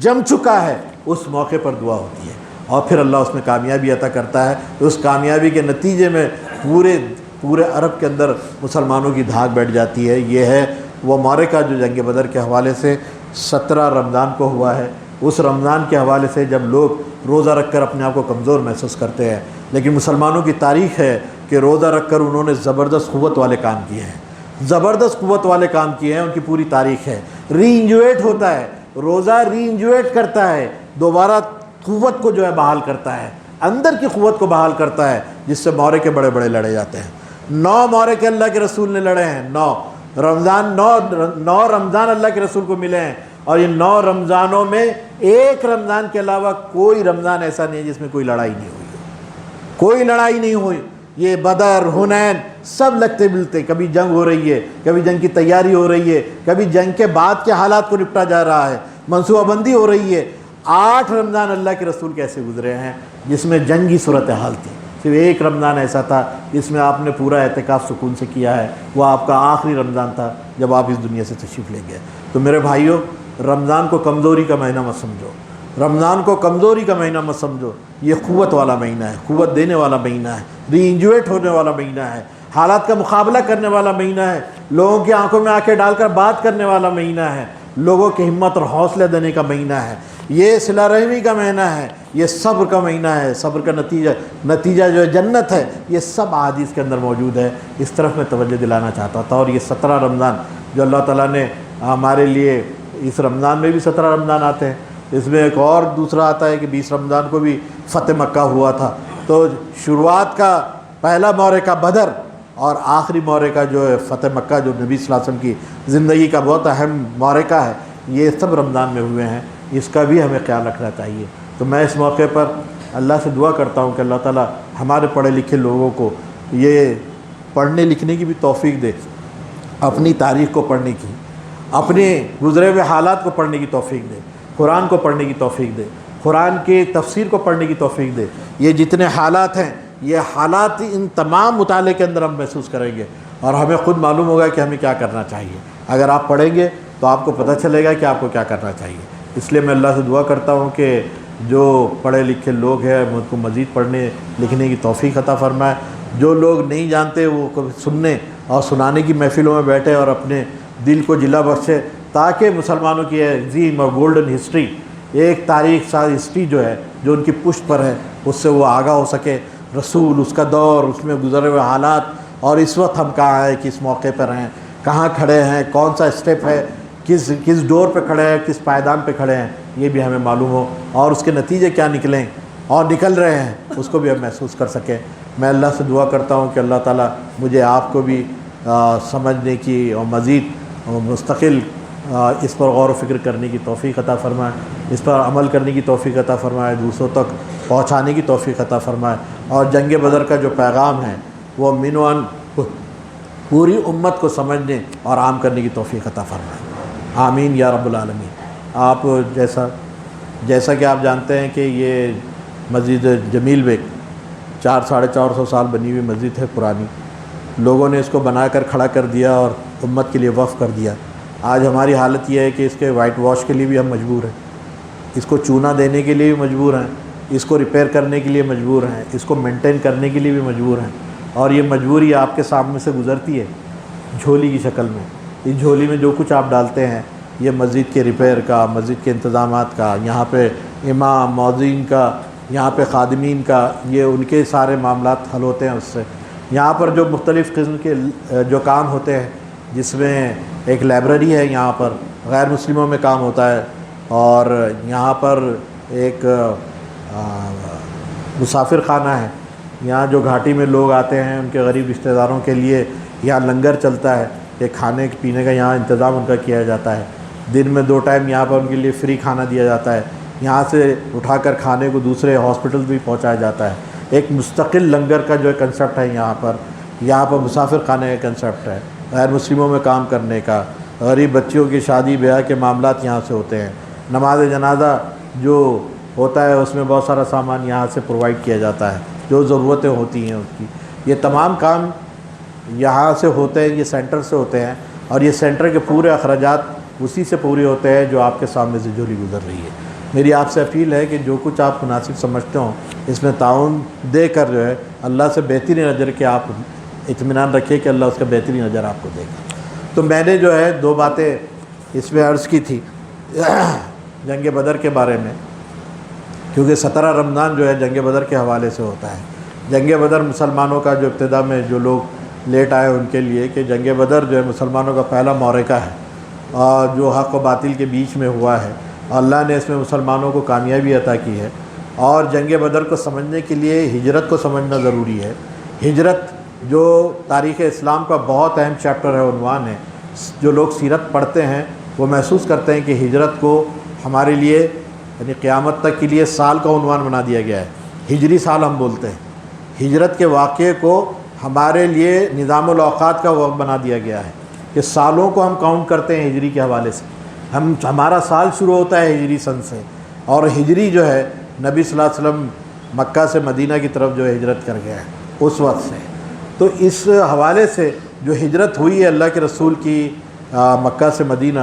جم چکا ہے، اس موقع پر دعا ہوتی ہے اور پھر اللہ اس میں کامیابی عطا کرتا ہے۔ اس کامیابی کے نتیجے میں پورے عرب کے اندر مسلمانوں کی دھاک بیٹھ جاتی ہے۔ یہ ہے وہ معرکہ جو جنگ بدر کے حوالے سے 17 رمضان کو ہوا ہے۔ اس رمضان کے حوالے سے جب لوگ روزہ رکھ کر اپنے آپ کو کمزور محسوس کرتے ہیں، لیکن مسلمانوں کی تاریخ ہے کہ روزہ رکھ کر انہوں نے زبردست قوت والے کام کیے ہیں، زبردست قوت والے کام کیے ہیں، ان کی پوری تاریخ ہے۔ ری انجویٹ ہوتا ہے، روزہ ری انجویٹ کرتا ہے، دوبارہ قوت کو جو ہے بحال کرتا ہے، اندر کی قوت کو بحال کرتا ہے، جس سے معرکے بڑے بڑے لڑے جاتے ہیں۔ 9 معرکے اللہ کے رسول نے لڑے ہیں، 9 رمضان اللہ کے رسول کو ملے ہیں، اور یہ 9 رمضانوں میں ایک رمضان کے علاوہ کوئی رمضان ایسا نہیں ہے جس میں کوئی لڑائی نہیں ہوئی، کوئی لڑائی نہیں ہوئی۔ یہ بدر، حنین سب لگتے ملتے، کبھی جنگ ہو رہی ہے، کبھی جنگ کی تیاری ہو رہی ہے، کبھی جنگ کے بعد کے حالات کو نپٹا جا رہا ہے، منصوبہ بندی ہو رہی ہے۔ 8 رمضان اللہ کے رسول کیسے گزرے ہیں جس میں جنگی صورتحال تھی۔ صرف ایک رمضان ایسا تھا جس میں آپ نے پورا اعتکاف سکون سے کیا ہے، وہ آپ کا آخری رمضان تھا جب آپ اس دنیا سے تشریف لے گئے۔ تو میرے بھائیوں، رمضان کو کمزوری کا مہینہ مت سمجھو، رمضان کو کمزوری کا مہینہ مت سمجھو، یہ قوت والا مہینہ ہے، قوت دینے والا مہینہ ہے، ری انجویٹ ہونے والا مہینہ ہے، حالات کا مقابلہ کرنے والا مہینہ ہے، لوگوں کی آنکھوں میں آنکھیں ڈال کر بات کرنے والا مہینہ ہے، لوگوں کی ہمت اور حوصلہ دینے کا مہینہ ہے، یہ صلہ رحمی کا مہینہ ہے، یہ صبر کا مہینہ ہے، صبر کا نتیجہ جو ہے جنت ہے۔ یہ سب احادیث کے اندر موجود ہے، اس طرف میں توجہ دلانا چاہتا تھا۔ اور یہ 17 رمضان جو اللہ تعالیٰ نے ہمارے لیے، اس رمضان میں بھی 17 رمضان آتے ہیں، اس میں ایک اور دوسرا آتا ہے کہ 20 رمضان کو بھی فتح مکہ ہوا تھا۔ تو شروعات کا پہلا معرکہ بدر اور آخری معرکہ جو ہے فتح مکہ، جو نبی صلی اللہ علیہ وسلم کی زندگی کا بہت اہم معرکہ ہے، یہ سب رمضان میں ہوئے ہیں، اس کا بھی ہمیں خیال رکھنا چاہیے۔ تو میں اس موقع پر اللہ سے دعا کرتا ہوں کہ اللہ تعالیٰ ہمارے پڑھے لکھے لوگوں کو یہ پڑھنے لکھنے کی بھی توفیق دے، اپنی تاریخ کو پڑھنے کی، اپنے گزرے ہوئے حالات کو پڑھنے کی توفیق دے، قرآن کو پڑھنے کی توفیق دے، قرآن کی تفسیر کو پڑھنے کی توفیق دے۔ یہ جتنے حالات ہیں، یہ حالات ان تمام مطالعے کے اندر ہم محسوس کریں گے اور ہمیں خود معلوم ہوگا کہ ہمیں کیا کرنا چاہیے۔ اگر آپ پڑھیں گے تو آپ کو پتہ چلے گا کہ آپ کو کیا کرنا چاہیے۔ اس لیے میں اللہ سے دعا کرتا ہوں کہ جو پڑھے لکھے لوگ ہیں ان کو مزید پڑھنے لکھنے کی توفیق عطا فرمائے، جو لوگ نہیں جانتے وہ سننے اور سنانے کی محفلوں میں بیٹھے اور اپنے دل کو جلا بخشے، تاکہ مسلمانوں کی عظیم اور گولڈن ہسٹری، ایک تاریخ ساز ہسٹری جو ہے، جو ان کی پشت پر ہے، اس سے وہ آگاہ ہو سکے۔ رسول، اس کا دور، اس میں گزرے ہوئے حالات، اور اس وقت ہم کہاں ہیں، کس موقع پر ہیں، کہاں کھڑے ہیں، کون سا اسٹیپ ہے، کس ڈور پہ کھڑے ہیں، کس پائیدان پہ کھڑے ہیں، یہ بھی ہمیں معلوم ہو، اور اس کے نتیجے کیا نکلیں اور نکل رہے ہیں اس کو بھی ہم محسوس کر سکیں۔ میں اللہ سے دعا کرتا ہوں کہ اللہ تعالیٰ مجھے آپ کو بھی سمجھنے کی اور مزید مستقل اس پر غور و فکر کرنے کی توفیق عطا فرمائے، اس پر عمل کرنے کی توفیق عطا فرمائے، دوسروں تک پہنچانے کی توفیق عطا فرمائے، اور جنگ بدر کا جو پیغام ہے وہ من و عن پوری امت کو سمجھنے اور عام کرنے کی توفیق عطا فرمائے، آمین یا رب العالمین۔ آپ جیسا کہ آپ جانتے ہیں کہ یہ مسجد جمیل بیگ 400-450 سال بنی ہوئی مسجد ہے پرانی، لوگوں نے اس کو بنا کر کھڑا کر دیا اور امت کے لیے وقف کر دیا۔ آج ہماری حالت یہ ہے کہ اس کے وائٹ واش کے لیے بھی ہم مجبور ہیں، اس کو چونا دینے کے لیے بھی مجبور ہیں، اس کو ریپیئر کرنے کے لیے مجبور ہیں، اس کو مینٹین کرنے کے لیے بھی مجبور ہیں، اور یہ مجبوری آپ کے سامنے سے گزرتی ہے جھولی کی شکل میں۔ اس جھولی میں جو کچھ آپ ڈالتے ہیں یہ مسجد کے ریپیئر کا، مسجد کے انتظامات کا، یہاں پہ امام مؤذن کا، یہاں پہ خادمین کا، یہ ان کے سارے معاملات حل ہوتے ہیں اس سے۔ یہاں پر جو مختلف قسم کے جو کام ہوتے ہیں، جس میں ایک لائبریری ہے، یہاں پر غیر مسلموں میں کام ہوتا ہے، اور یہاں پر ایک مسافر خانہ ہے، یہاں جو گھاٹی میں لوگ آتے ہیں ان کے غریب رشتہ داروں کے لیے یہاں لنگر چلتا ہے کہ کھانے پینے کا یہاں انتظام ان کا کیا جاتا ہے، دن میں 2 ٹائم یہاں پر ان کے لیے فری کھانا دیا جاتا ہے، یہاں سے اٹھا کر کھانے کو دوسرے ہاسپٹل بھی پہنچایا جاتا ہے۔ ایک مستقل لنگر کا جو کنسپٹ ہے یہاں پر مسافر خانے کا کنسپٹ ہے، غیر مسلموں میں کام کرنے کا، غریب بچیوں کی شادی بیاہ کے معاملات یہاں سے ہوتے ہیں، نماز جنازہ جو ہوتا ہے اس میں بہت سارا سامان یہاں سے پرووائڈ کیا جاتا ہے، جو ضرورتیں ہوتی ہیں اس کی، یہ تمام کام یہاں سے ہوتے ہیں، یہ سینٹر سے ہوتے ہیں، اور یہ سینٹر کے پورے اخراجات اسی سے پورے ہوتے ہیں جو آپ کے سامنے سے جھولی گزر رہی ہے۔ میری آپ سے اپیل ہے کہ جو کچھ آپ مناسب سمجھتے ہوں اس میں تعاون دے کر جو ہے اللہ سے بہترین اجر کے آپ اطمینان رکھیے کہ اللہ اس کا بہترین اجر آپ کو دے گا۔ تو میں نے جو ہے 2 باتیں اس میں عرض کی تھی جنگ بدر کے بارے میں، کیونکہ 17 رمضان جو ہے جنگ بدر کے حوالے سے ہوتا ہے۔ جنگ بدر مسلمانوں کا جو ابتدا میں جو لوگ لیٹ آئے ان کے لیے کہ جنگ بدر جو ہے مسلمانوں کا پہلا معرکہ ہے، اور جو حق و باطل کے بیچ میں ہوا ہے، اللہ نے اس میں مسلمانوں کو کامیابی عطا کی ہے۔ اور جنگ بدر کو سمجھنے کے لیے ہجرت کو سمجھنا ضروری ہے۔ ہجرت جو تاریخ اسلام کا بہت اہم چیپٹر ہے، عنوان ہے، جو لوگ سیرت پڑھتے ہیں وہ محسوس کرتے ہیں کہ ہجرت کو ہمارے لیے یعنی قیامت تک کے لیے سال کا عنوان بنا دیا گیا ہے۔ ہجری سال ہم بولتے ہیں، ہجرت کے واقعے کو ہمارے لیے نظام الاوقات کا وقت بنا دیا گیا ہے کہ سالوں کو ہم کاؤنٹ کرتے ہیں ہجری کے حوالے سے۔ ہمارا سال شروع ہوتا ہے ہجری سن سے، اور ہجری جو ہے نبی صلی اللہ علیہ وسلم مکہ سے مدینہ کی طرف جو ہجرت کر گیا ہے اس وقت سے۔ تو اس حوالے سے جو ہجرت ہوئی ہے اللہ کے رسول کی مکہ سے مدینہ،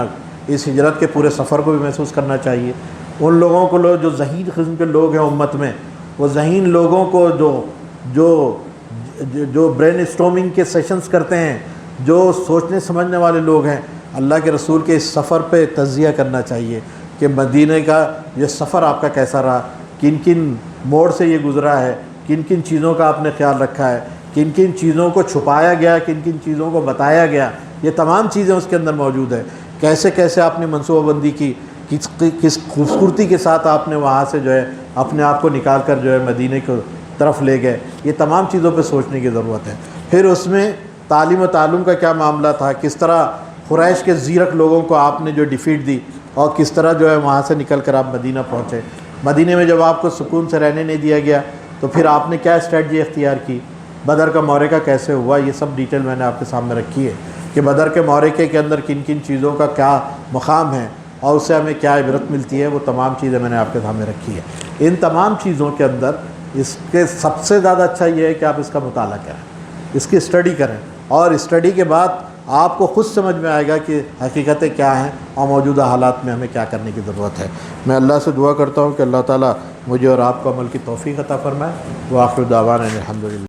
اس ہجرت کے پورے سفر کو بھی محسوس کرنا چاہیے۔ ان لوگوں کو جو ذہین قسم کے لوگ ہیں امت میں، وہ ذہین لوگوں کو جو برین اسٹارمنگ کے سیشنز کرتے ہیں، جو سوچنے سمجھنے والے لوگ ہیں، اللہ کے رسول کے اس سفر پہ تجزیہ کرنا چاہیے کہ مدینہ کا یہ سفر آپ کا کیسا رہا، کن کن موڑ سے یہ گزرا ہے، کن کن چیزوں کا آپ نے خیال رکھا ہے، کن کن چیزوں کو چھپایا گیا، کن کن چیزوں کو بتایا گیا، یہ تمام چیزیں اس کے اندر موجود ہے۔ کیسے کیسے آپ نے منصوبہ بندی کی، کس خوبصورتی کے ساتھ آپ نے وہاں سے جو ہے اپنے آپ کو نکال کر جو ہے مدینہ کی طرف لے گئے، یہ تمام چیزوں پہ سوچنے کی ضرورت ہے۔ پھر اس میں تعلیم و تعلم کا کیا معاملہ تھا، کس طرح قریش کے زیرک لوگوں کو آپ نے جو ڈیفیٹ دی، اور کس طرح جو ہے وہاں سے نکل کر آپ مدینہ پہنچے۔ مدینہ میں جب آپ کو سکون سے رہنے نہیں دیا گیا تو پھر آپ نے کیا اسٹریٹجی اختیار کی، بدر کا معرکہ کیسے ہوا، یہ سب ڈیٹیل میں نے آپ کے سامنے رکھی ہے کہ بدر کے معرکے کے اندر کن کن چیزوں کا کیا مقام ہے اور اس سے ہمیں کیا عبرت ملتی ہے، وہ تمام چیزیں میں نے آپ کے سامنے رکھی ہے۔ ان تمام چیزوں کے اندر اس کے سب سے زیادہ اچھا یہ ہے کہ آپ اس کا مطالعہ کریں، اس کی اسٹڈی کریں، اور اسٹڈی کے بعد آپ کو خود سمجھ میں آئے گا کہ حقیقتیں کیا ہیں اور موجودہ حالات میں ہمیں کیا کرنے کی ضرورت ہے۔ میں اللہ سے دعا کرتا ہوں کہ اللہ تعالیٰ مجھے اور آپ کو عمل کی توفیق عطا فرمائے۔ وآخر دعوانا الحمدللہ۔